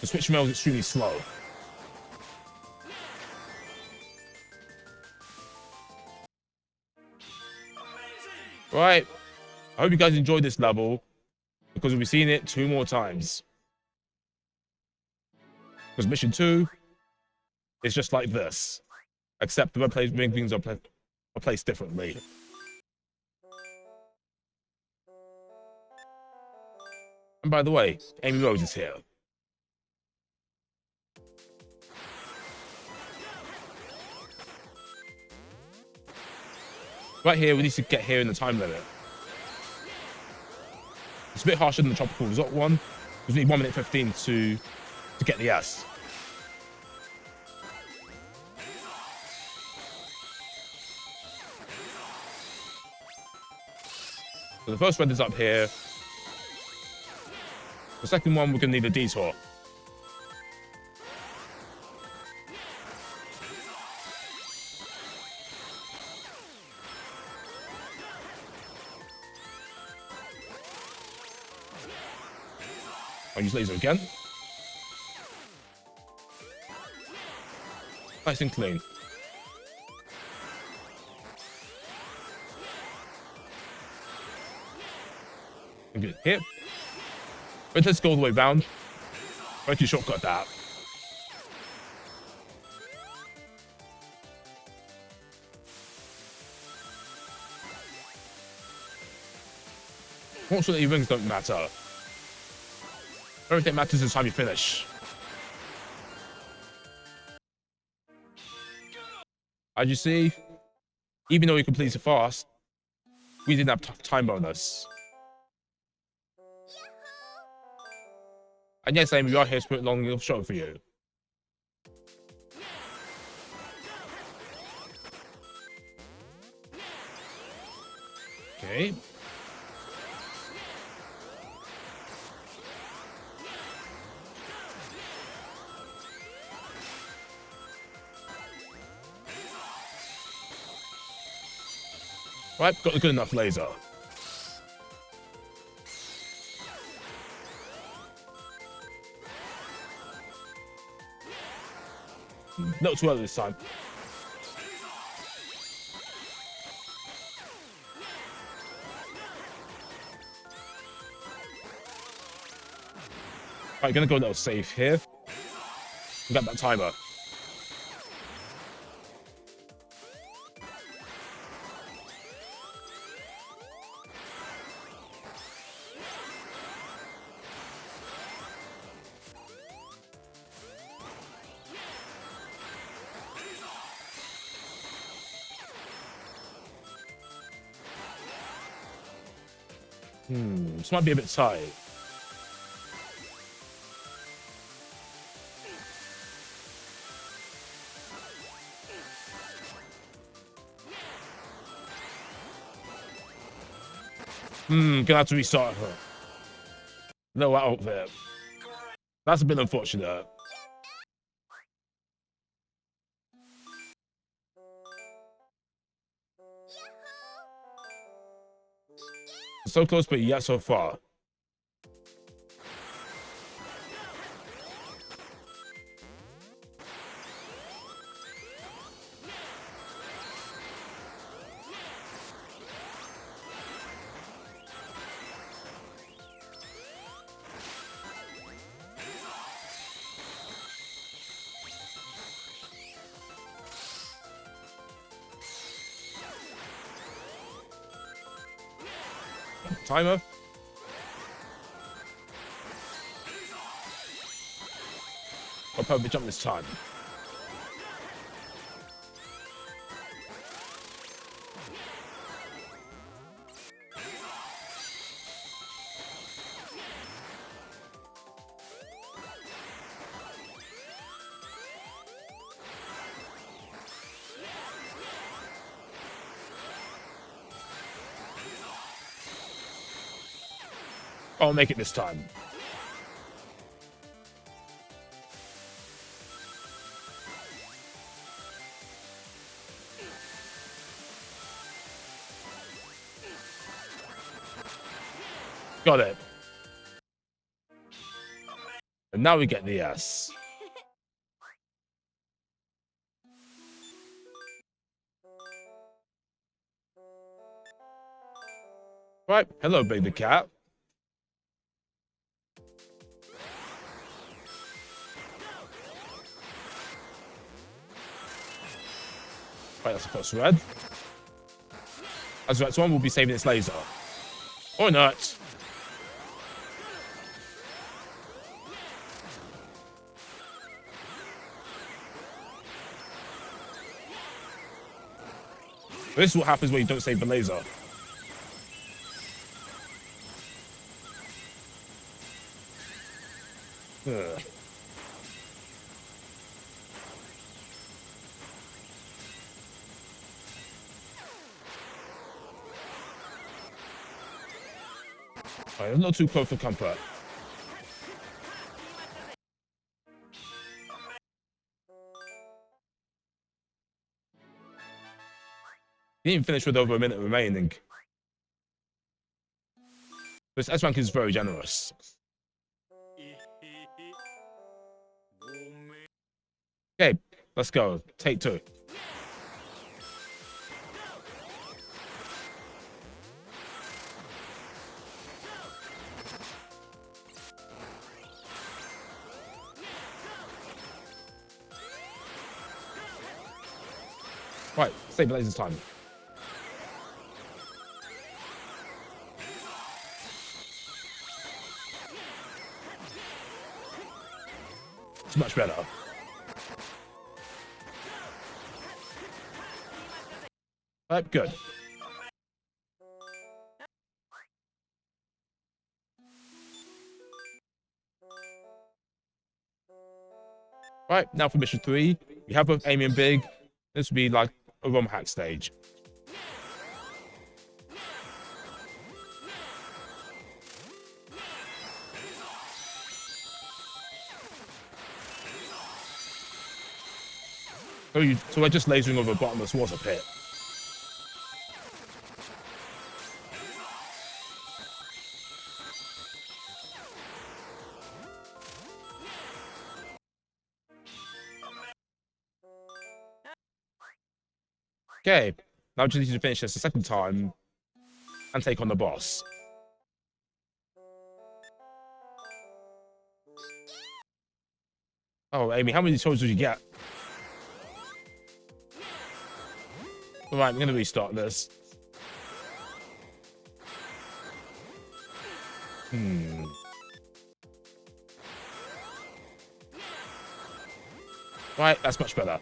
The switch rail is extremely slow. Right. I hope you guys enjoyed this level, because we'll be seeing it 2 more times. Because mission 2 is just like this, except the red things are placed differently. And by the way, Amy Rose is here. Right here, we need to get here in the time limit. It's a bit harsher than the Tropical Resort one, because we need 1 minute 15 to get the S. So the first red is up here. The second one, we're going to need a detour. I'll use laser again. Nice and clean. And good hit. But let's go all the way round. Try to shortcut that. Fortunately, rings don't matter. Everything that matters is how you finish. As you see, even though we completed fast, we didn't have time bonus. And yes, Amy, we are here to put a long little show for you. Okay. Right, got a good enough laser. Not too early this time. Right, gonna go a little safe here. We got that timer. This might be a bit tight. Gonna have to restart her. No out there. That's a bit unfortunate. So close, but yet so far. Timer. I'll probably jump this time. I'll make it this time. Got it. And now we get the S. Right, hello, baby cat. Right, that's the first red. As the next one, we'll be saving its laser. Or not. This is what happens when you don't save the laser. Ugh. Right, not too close for comfort. Didn't even finish with over a minute remaining. This S rank is very generous. Let's go. Take 2. Right, save lasers time. It's much better. Right, good. Right, now for mission 3. We have both Amy and Big. This would be like a ROM hack stage. So we're just lasering over a bottomless water pit. Okay, now we just need to finish this a second time and take on the boss. Oh, Amy, how many souls did you get? Alright, I'm going to restart this. Right, that's much better.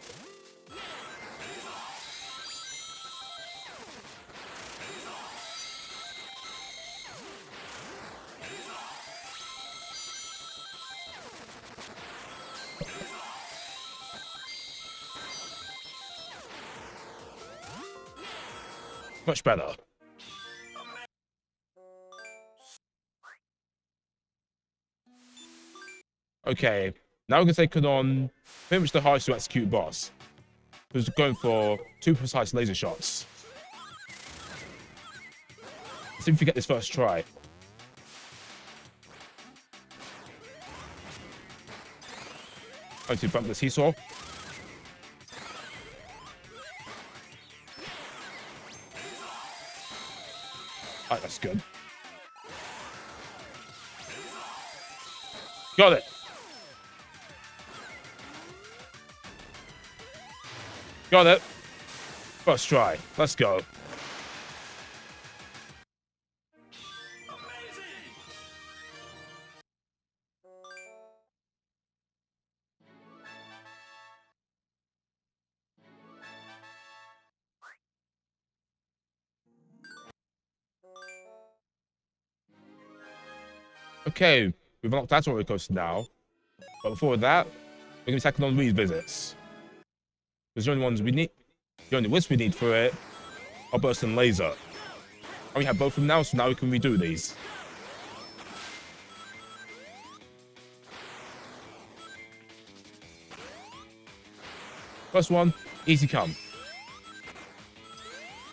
Much better. Okay, now we're going to take it on pretty much the hardest to execute boss, who's going for 2 precise laser shots. Let's see if we get this first try. Going to bump the seesaw. Alright, that's good. Got it. Got it. First try. Let's go. Okay, we've unlocked that roller coaster now. But before that, we're going to be tackling on revisits. Because the only ones we need, the only wisps we need for it are burst and laser. And we have both of them now, so now we can redo these. First one, easy come.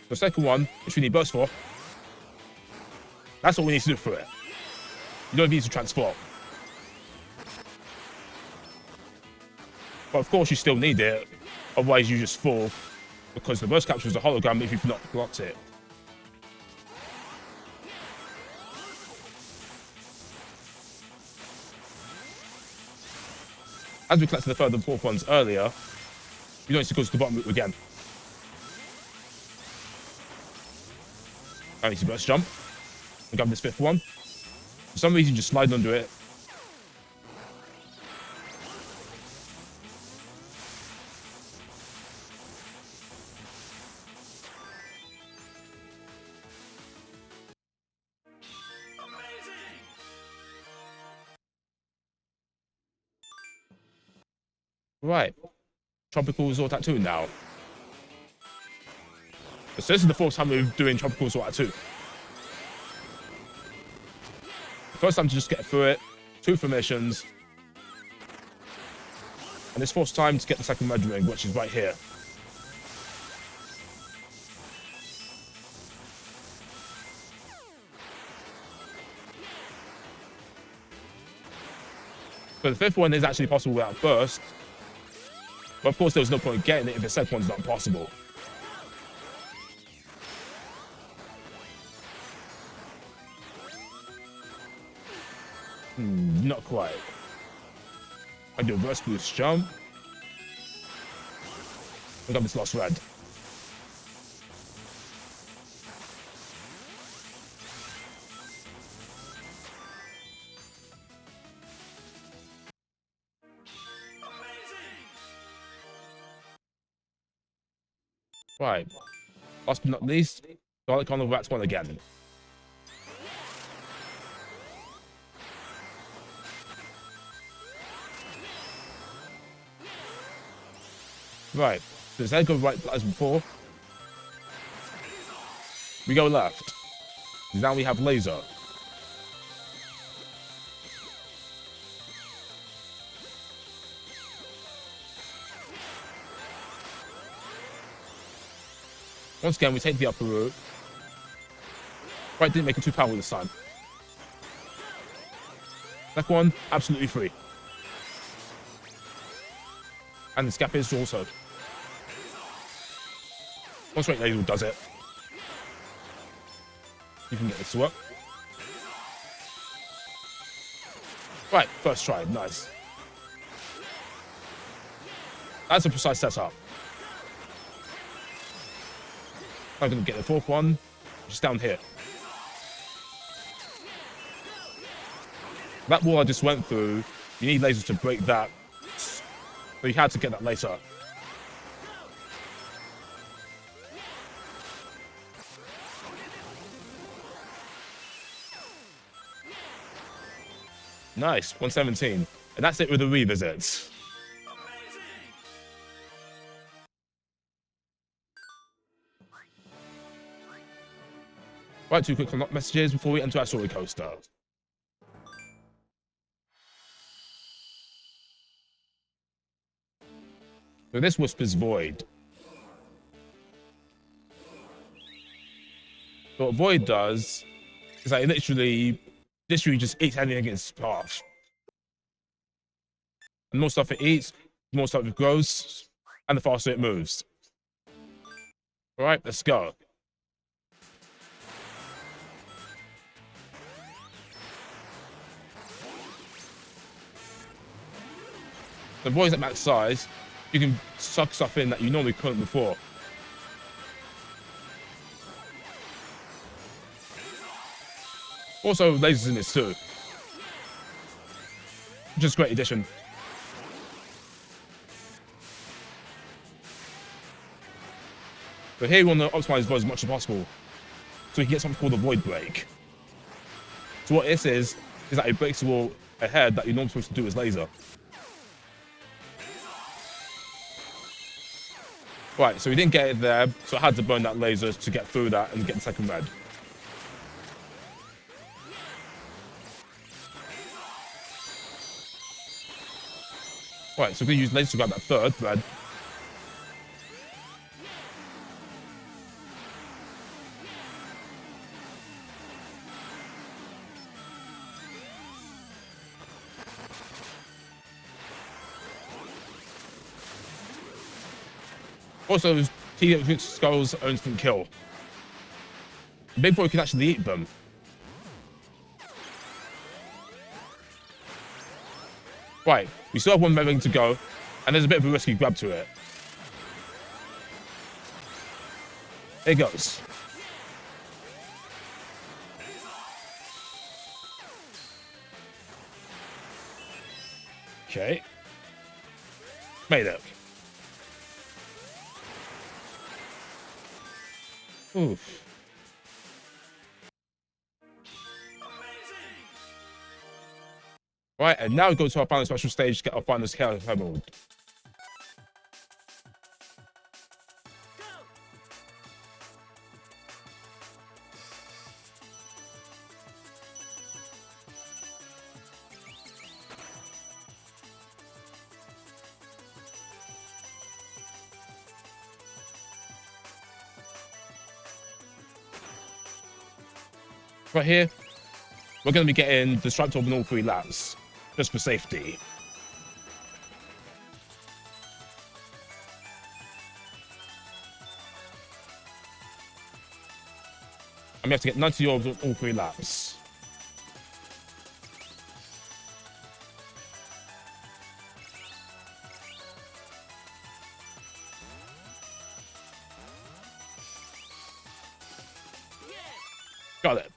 The second one, which we need burst for, that's what we need to do for it. You don't need to transform. But of course you still need it, otherwise you just fall, because the burst capture is a hologram if you've not blocked it. As we collected the third and fourth ones earlier, you don't need to go to the bottom route again. I need to burst jump and grab this fifth one. For some reason, just slide under it. Right. Tropical Resort Act 2 now. So this is the fourth time we're doing Tropical Resort Act 2. First time to just get through it, 2 formations, and this fourth time to get the second red ring, which is right here. But the fifth one is actually possible without burst, But of course, there was no point getting it if the second one's not possible. Not quite. I do a reverse boost jump. I got this lost red. Right. Last but not least, Garlic on the Rats one again. Right. So instead of go right as before, we go left. Now we have laser. Once again, we take the upper route. Right, didn't make it too powerful this time. Second one, absolutely free. And the gap is also. One straight laser does it. You can get this to work. Right, first try, nice. That's a precise setup. I'm going to get the fourth one, just down here. That wall I just went through, you need lasers to break that. So you had to get that later. Nice, 117. And that's it with the revisits. Right, 2 quick unlock messages before we enter our story coaster. So this Whisper's Void. So what Void does is that it literally just eats anything in its path. And the more stuff it eats, the more stuff it grows, and the faster it moves. Alright, let's go. The Void's at max size, you can suck stuff in that you normally couldn't before. Also, lasers in this too. Which is a great addition. But here we want to optimize Void as much as possible. So we can get something called a Void Break. So what this is that it breaks the wall ahead that you're not supposed to do as laser. Right, so we didn't get it there, so I had to burn that laser to get through that and get the second red. Right, so we're going to use laser to grab that third red. Also, T-Rex skulls are instant kill. Big Boy can actually eat them. Right, we still have one ring to go, and there's a bit of a risky grab to it. Here it goes. Okay. Made it. Oof. Right, and now we go to our final special stage to get our final Chaos Emerald. Right here, we're going to be getting the striped orb in all 3 laps, just for safety. And we have to get 90 orbs on all 3 laps. Got it.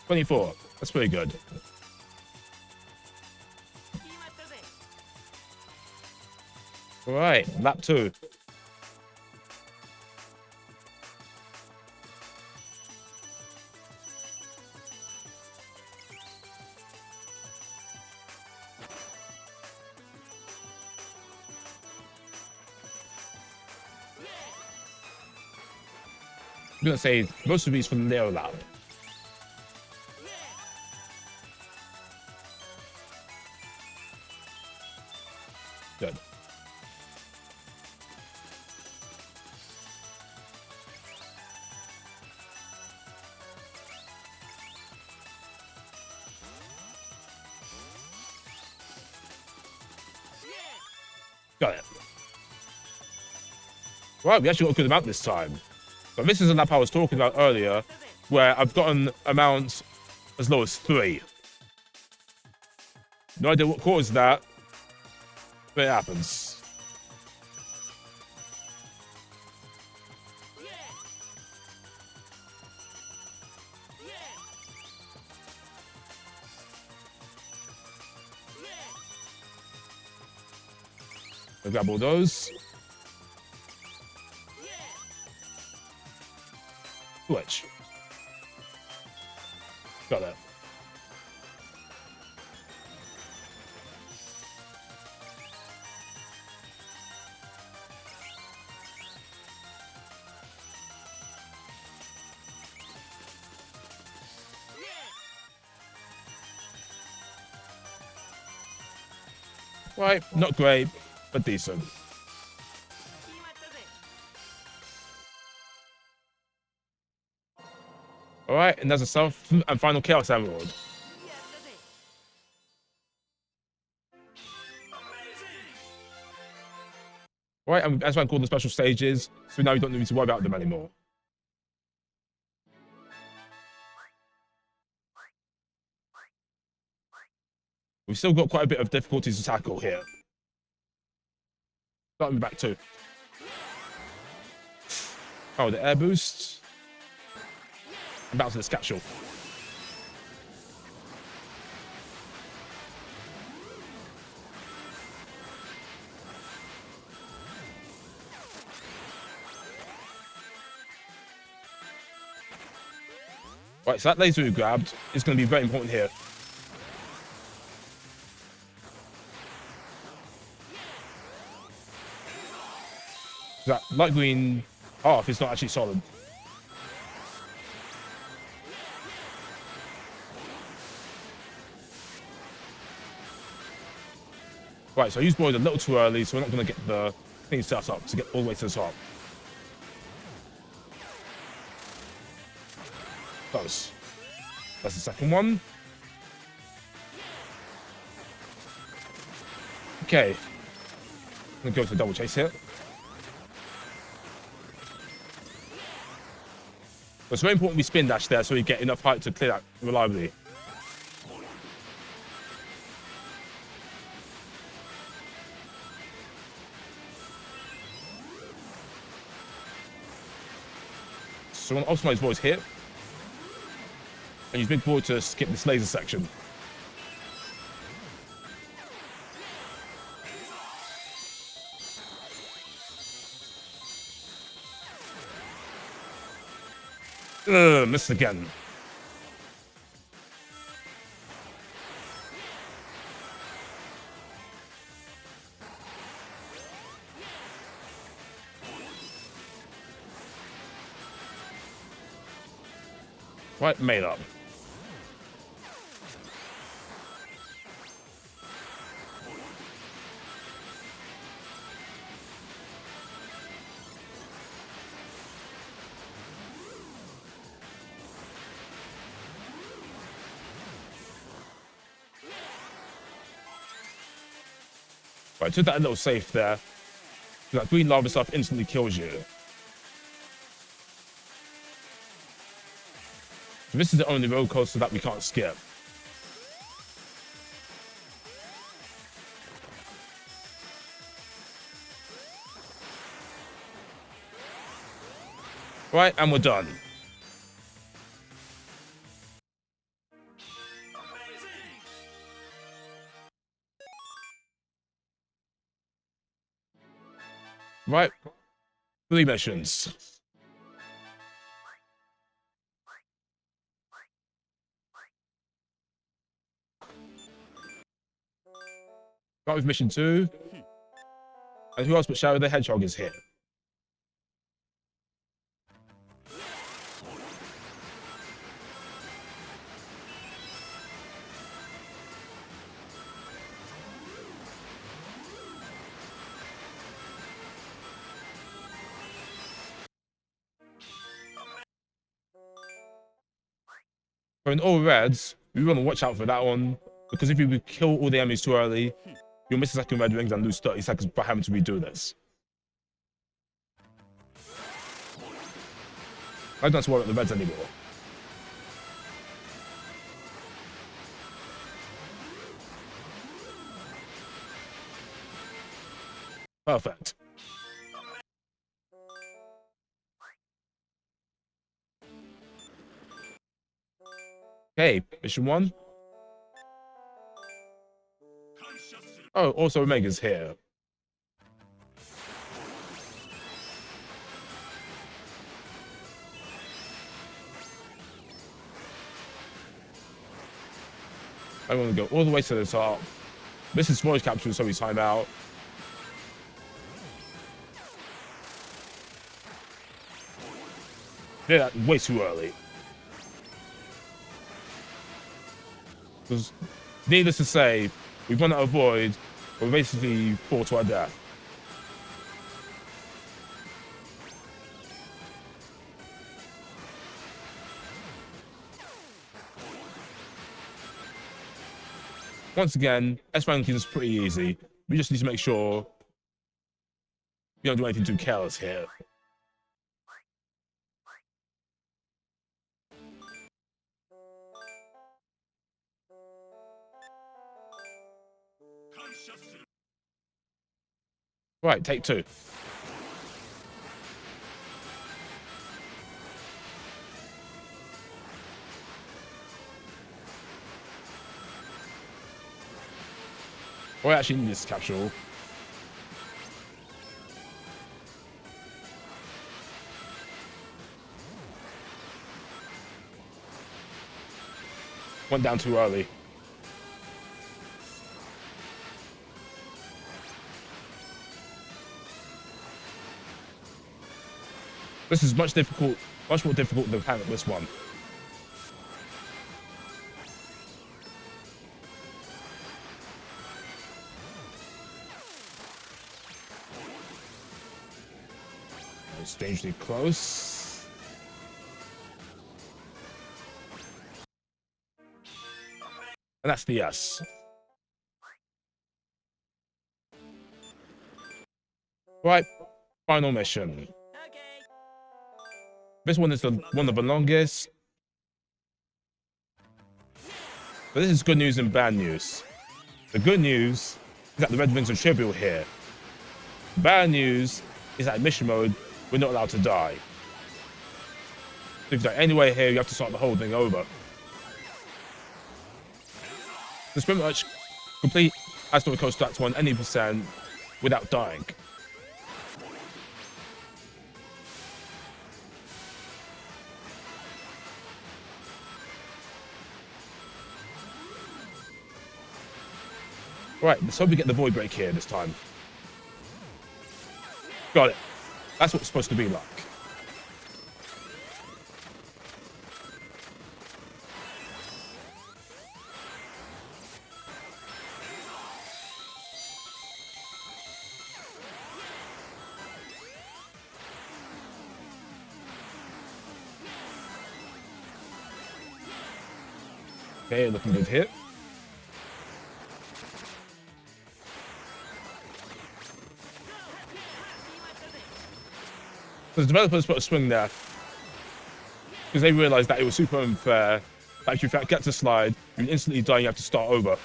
24. That's pretty good. All right, lap 2. I'm gonna say most of these for the Neo lap. Good. Got it. Right, we actually got a good amount this time. But this is a lap I was talking about earlier, where I've gotten amounts as low as 3. No idea what caused that, but it happens. I'll grab all those. Switch. Got it. Right, not great, but decent. All right, and there's a 7th and final Chaos Emerald. All right, and that's why I call them special stages, so now we don't need to worry about them anymore. We've still got quite a bit of difficulties to tackle here. Starting back 2. Oh, the air boost. And back to the Scatchel. Right, so that laser we grabbed is going to be very important here. That light green half is not actually solid. Right, so I used Boyd a little too early, so we're not going to get the thing set up to get all the way to the top. Close. That's the second one. Okay. I'm going to go for the double chase here. But it's very important we spin dash there so we get enough height to clear that reliably. So I want to optimize voice here. And use big board to skip this laser section. Missed again. Right, made up. Right, took that a little safe there. That green lava stuff instantly kills you. So this is the only roller coaster that we can't skip. Right, and we're done. Right, 3 missions. Start with mission 2. And who else but Shadow the Hedgehog is here? So in all reds, we want to watch out for that one, because if you kill all the enemies too early, you'll miss a second red rings and lose 30 seconds by having to redo this. I don't have to worry about the reds anymore. Perfect. Okay, mission 1. Oh, also Omega's here. I'm going to go all the way to the top. This is voice capture, so we time out. Did that way too early. Because, needless to say, we want to avoid, or basically fall to our death. Once again, S ranking is pretty easy. We just need to make sure we don't do anything too careless here. Right, take 2. Oh, I actually need this capsule. Went down too early. This is much more difficult than this one. It's dangerously close. And that's the yes. Right, final mission. This one is one of the longest. But this is good news and bad news. The good news is that the red rings are trivial here. The bad news is that in mission mode, we're not allowed to die. So if you die anywhere here, you have to start the whole thing over. It's pretty much complete Astor Coast Stats 1 any percent without dying. Right, let's hope we get the void break here this time. Got it. That's what it's supposed to be like. Okay, looking good here. The developers put a swing there. because they realized that it was super unfair. That if you get to slide, you instantly die and you have to start over.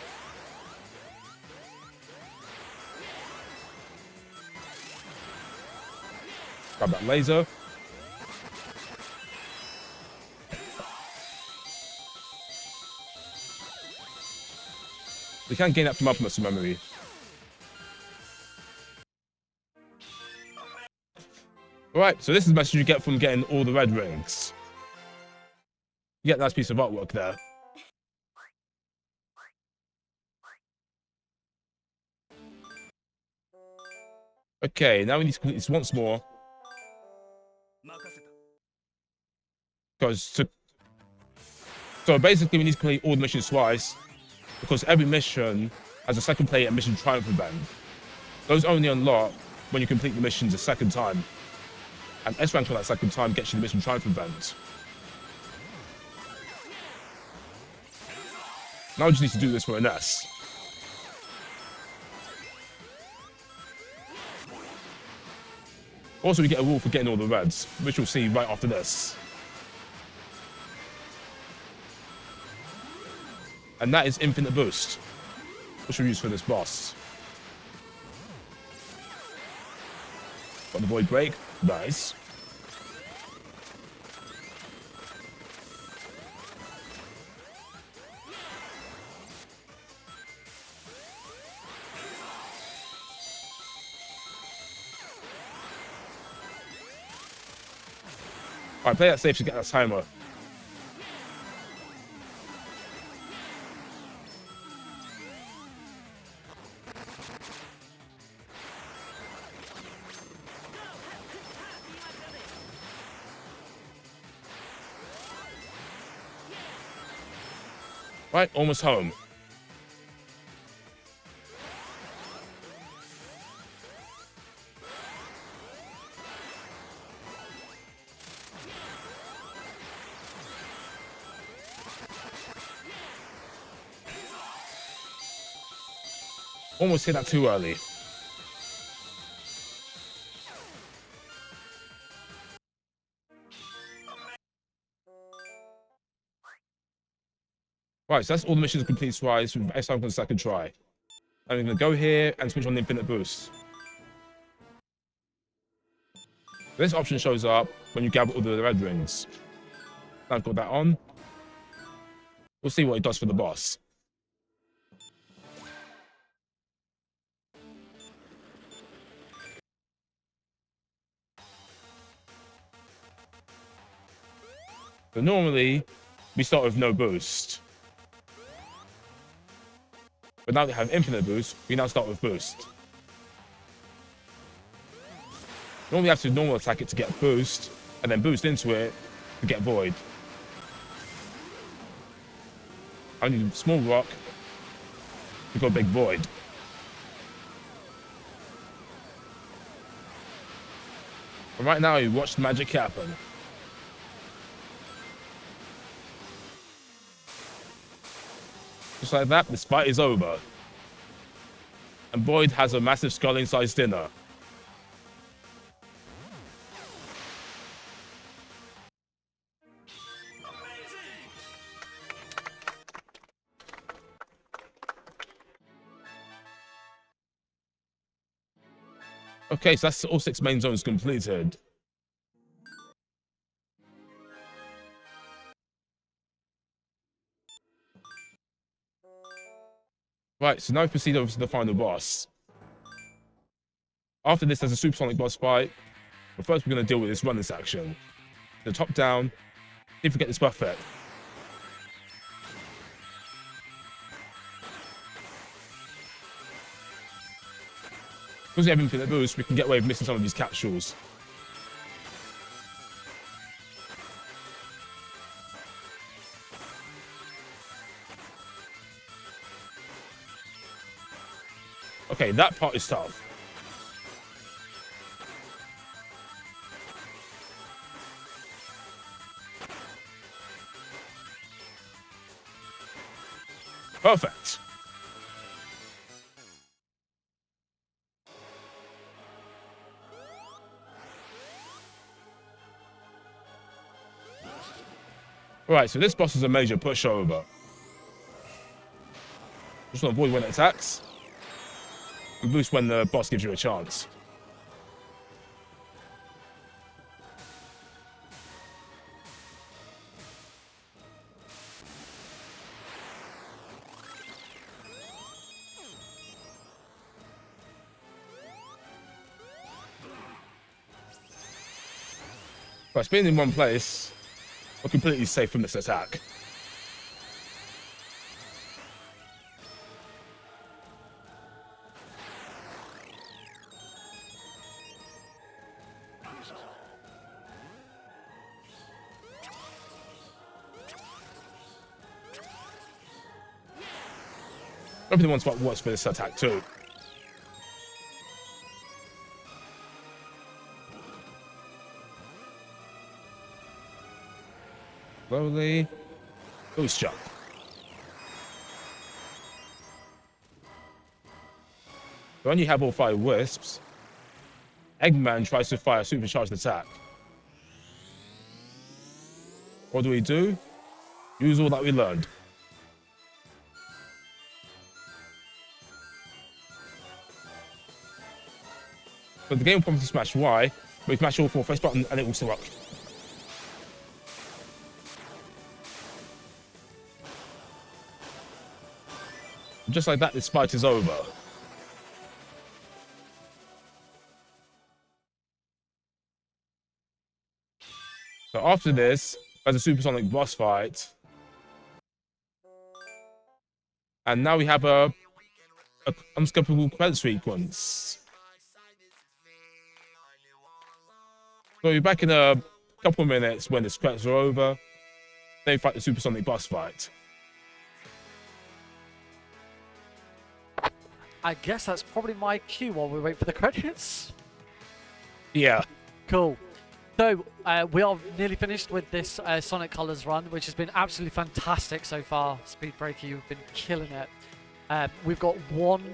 Grab that laser. We can't gain that from upper muscle memory. Alright, so this is the message you get from getting all the red rings. You get a nice piece of artwork there. Okay, now we need to complete this once more. So basically we need to complete all the missions twice, because every mission has a second player and mission triumph event. Those only unlock when you complete the missions a second time. And S rank for that second time gets you the mission triumph event. Now we just need to do this for an S. Also, we get a rule for getting all the reds, which we'll see right after this. And that is infinite boost, which we'll use for this boss. Got the void break, nice. Alright, play that safe to get that timer. Right, almost home. Almost hit that too early. Right, so that's all the missions complete twice with S on the second try. I'm going to go here and switch on the infinite boost. This option shows up when you gather all the red rings. Now I've got that on. We'll see what it does for the boss. So normally, we start with no boost. But now we have infinite boost, we now start with boost. Normally you have to normal attack it to get boost, and then boost into it to get void. I need a small rock to go big void. And right now you watch the magic happen. Just like that, this fight is over. And Void has a massive skull-sized dinner. Okay, so that's all 6 main zones completed. Right, so now we proceed over to the final boss. After this, there's a supersonic boss fight. But first, we're going to deal with this running section. The top down, see if we get this buffet. Because we have infinite boost, we can get away with missing some of these capsules. Okay, that part is tough. Perfect. Alright, so this boss is a major pushover. Just want to avoid when it attacks. And boost when the boss gives you a chance. By being in one place, we're completely safe from this attack. Probably the one spot works for this attack too. Slowly. Boost jump. When you have all 5 wisps, Eggman tries to fire a supercharged attack. What do? Use all that we learned. But the game will prompt to smash Y, but you smash all 4 face button and it will still work. Just like that, this fight is over. So after this, there's a supersonic boss fight. And now we have a unskippable credit sequence. So we'll be back in a couple of minutes when the credits are over. Then we fight the supersonic boss fight. I guess that's probably my cue while we wait for the credits. Yeah. Cool. So, we are nearly finished with this Sonic Colors run, which has been absolutely fantastic so far. Speedbreaker, you've been killing it. We've got one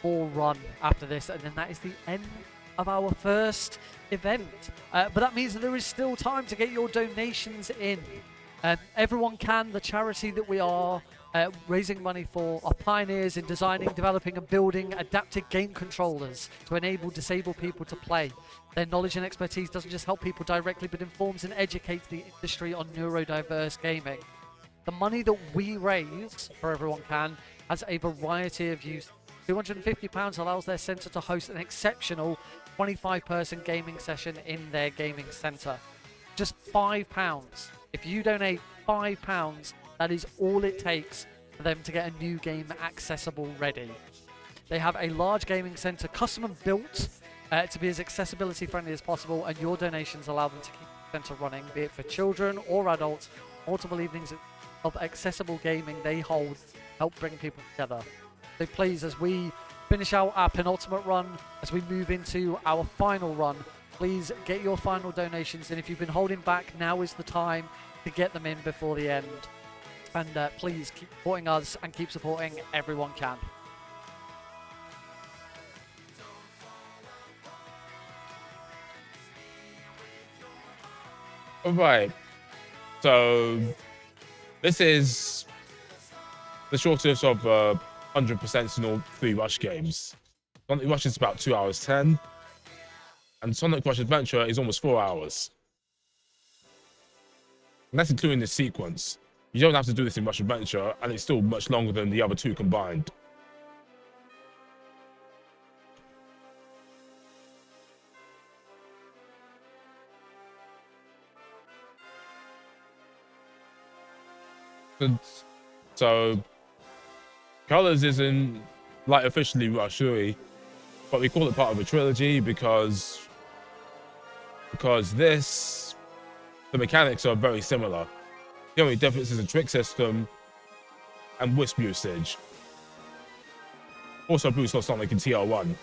more run after this, and then that is the end of our first event. But that means that there is still time to get your donations in. Everyone can. The charity that we are raising money for are pioneers in designing, developing and building adapted game controllers to enable disabled people to play. Their knowledge and expertise doesn't just help people directly, but informs and educates the industry on neurodiverse gaming. The money that we raise for Everyone Can has a variety of use. £250 allows their centre to host an exceptional 25-person gaming session in their gaming centre. Just £5. If you donate £5, that is all it takes for them to get a new game accessible ready. They have a large gaming centre custom and built to be as accessibility friendly as possible, and your donations allow them to keep the centre running, be it for children or adults. Multiple evenings of accessible gaming they hold help bring people together. So please, as we finish out our penultimate run, as we move into our final run, please get your final donations in. If you've been holding back, now is the time to get them in before the end. And please keep supporting us and keep supporting Everyone Can. Alright. So this is the shortest of 100% in all 3 Rush games. Sonic Rush is about 2 hours 10. And Sonic Rush Adventure is almost 4 hours. And that's including this sequence. You don't have to do this in Rush Adventure, and it's still much longer than the other 2 combined. So Colors isn't like officially Rush 3, but we call it part of a trilogy because the mechanics are very similar. The only difference is the trick system and wisp usage. Also boost on Sonic in TR1.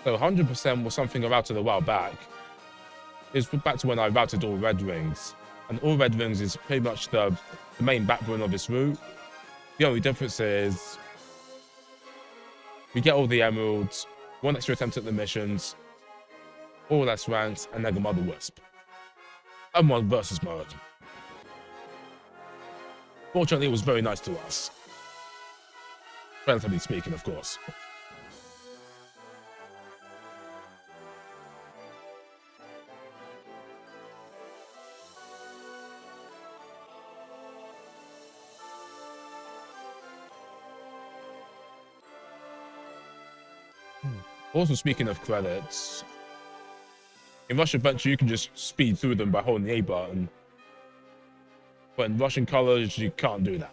So 100% was something about it a while back. is back to when I routed all red rings. And all red rings is pretty much the main backbone of this route. The only difference is we get all the emeralds, 1 extra attempt at the missions, all less ranks, and Mega Mother Wisp. And 1 versus mode. Fortunately, it was very nice to us. Relatively speaking, of course. Also, speaking of credits, in Rush Adventure, you can just speed through them by holding the A button. But in Russian Colors, you can't do that.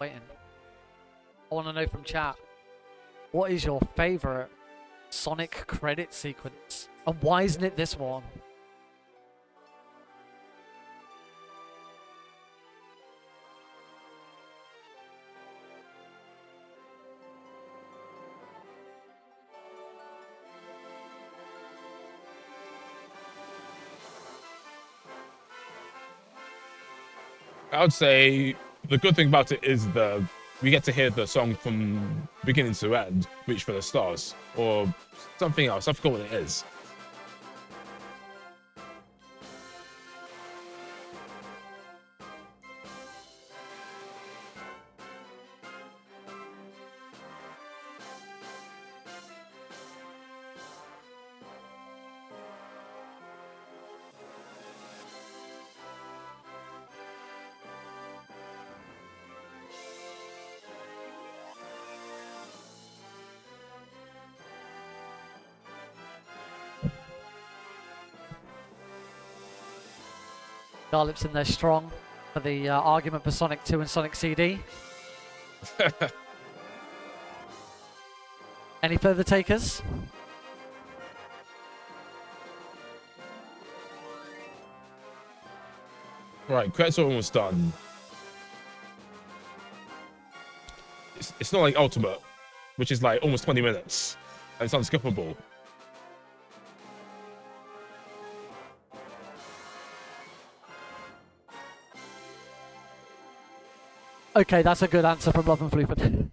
Waiting. I want to know from chat, what is your favorite Sonic credit sequence? And why isn't it this one? I would say the good thing about it is we get to hear the song from beginning to end, Reach for the Stars, or something else. I forgot what it is. Garlips in there strong for the argument for Sonic 2 and Sonic CD. Any further takers? Right, credits are almost done. It's not like Ultimate, which is like almost 20 minutes, and it's unskippable. Okay, that's a good answer from Love and Floofin.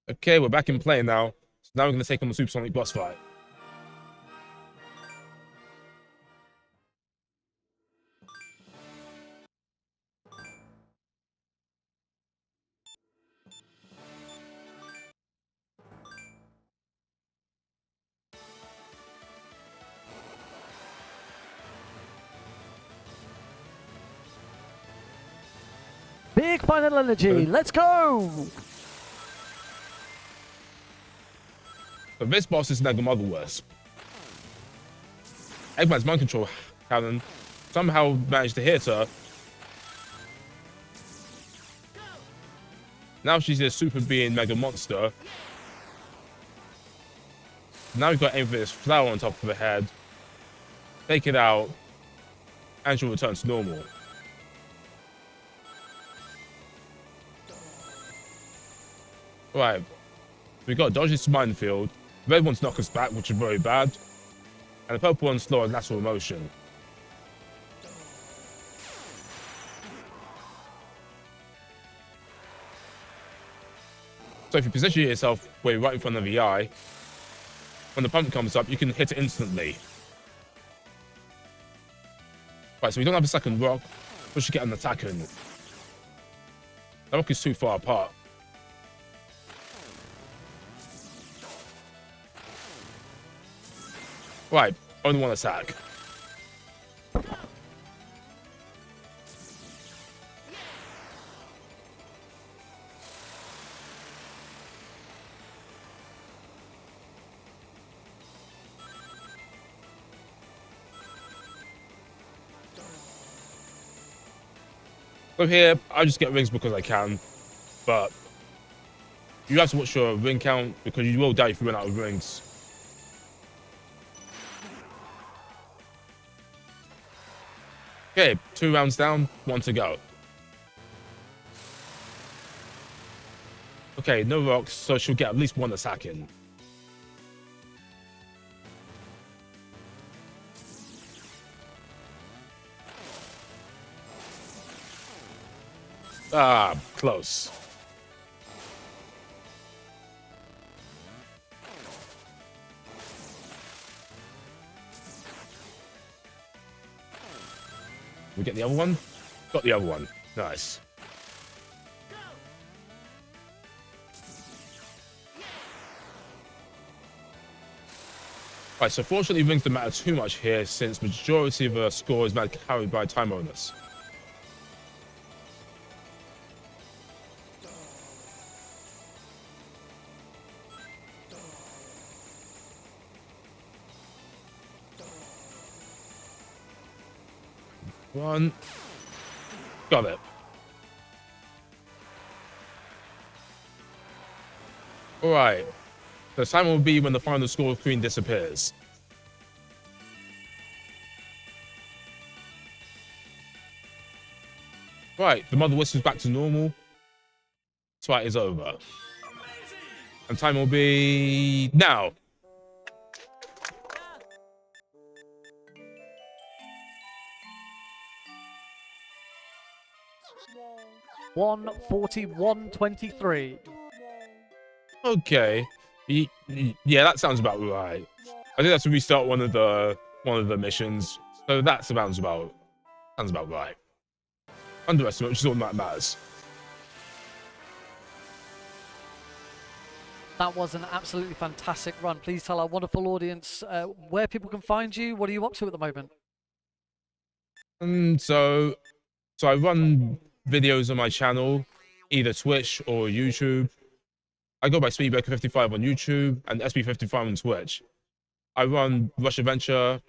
Okay, we're back in play now. So now we're going to take on the Supersonic boss fight. Big final energy, let's go! So this boss is Mega Mother Wisp. Eggman's mind control cannon somehow managed to hit her. Now she's a super being mega monster. Now we've got to aim for this flower on top of her head. Take it out, and she'll return to normal. Right, we got to dodge this minefield. The red ones knock us back, which is very bad. And the purple ones slow in lateral motion. So if you position yourself where you're right in front of the eye, when the pump comes up, you can hit it instantly. Right, so we don't have a second rock. We should get an attack in. That rock is too far apart. Right, only one attack. So here, I just get rings because I can, but you have to watch your ring count because you will die if you run out of rings. Okay, 2 rounds down, 1 to go. Okay, no rocks, so she'll get at least 1 attack in. Ah, close. We get the other one? Got the other one. Nice. Right, so fortunately rings don't matter too much here since majority of the score is now carried by time bonus. One. Got it. Alright. The time will be when the final score screen disappears. Right, the mother whistles back to normal. Fight is over. And time will be now. $141.23. Okay. Yeah, that sounds about right. I think that's to restart one of the missions. So that sounds about right. Underestimate, which is all that matters. That was an absolutely fantastic run. Please tell our wonderful audience where people can find you. What are you up to at the moment? So I run videos on my channel, either Twitch or YouTube. I go by speedbreaker55 on YouTube and SB55 on Twitch. I run Rush Adventure,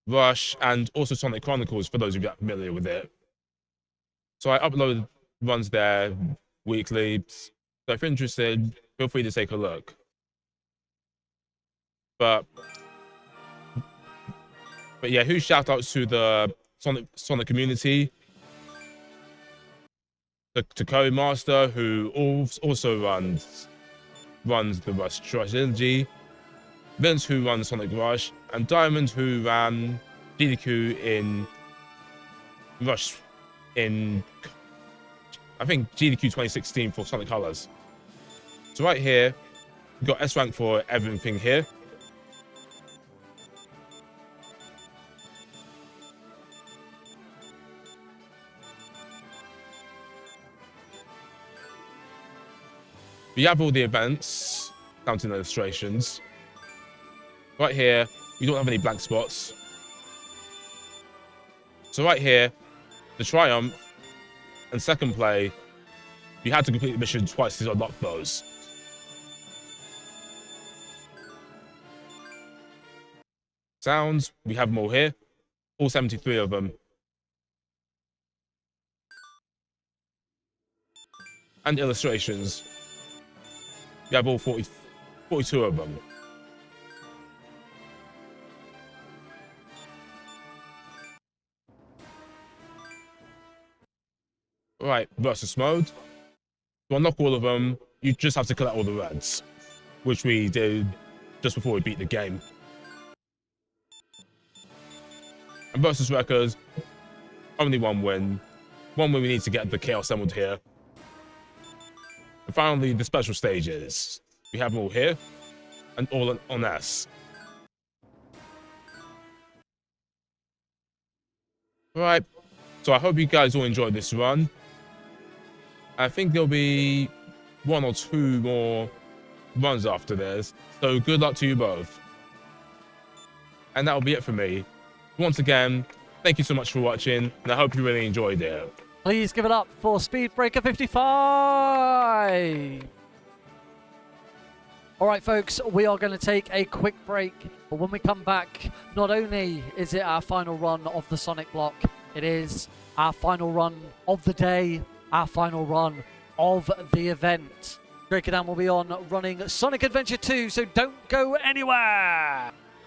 Rush, and also Sonic Chronicles for those of you that are familiar with it. So I upload runs there weekly. So if you're interested, feel free to take a look. But yeah, huge shout outs to the Sonic community. To Curry Master, who also runs the Rush trilogy, Vince, who runs Sonic Rush, and Diamond, who ran GDQ in Rush in, I think, GDQ 2016 for Sonic Colors. So right here, we've got S rank for everything here. We have all the events, counting illustrations. Right here, we don't have any blank spots. So right here, the Triumph and second play, you had to complete the mission twice to unlock those. Sounds, we have them all here. All 73 of them. And illustrations. You have all 42 of them. Right, versus mode. To unlock all of them, you just have to collect all the reds, which we did just before we beat the game. And versus records, only one win. One win we need to get the Chaos Emerald here. And finally, the special stages. We have them all here. and all on S. Right, so I hope you guys all enjoyed this run. I think there'll be 1 or 2 more runs after this, so good luck to you both. And that'll be it for me. Once again, thank you so much for watching, and I hope you really enjoyed it. Please give it up for Speedbreaker 55! Alright folks, we are going to take a quick break, but when we come back, not only is it our final run of the Sonic block, it is our final run of the day, our final run of the event. Drake and Dan will be on running Sonic Adventure 2, so don't go anywhere!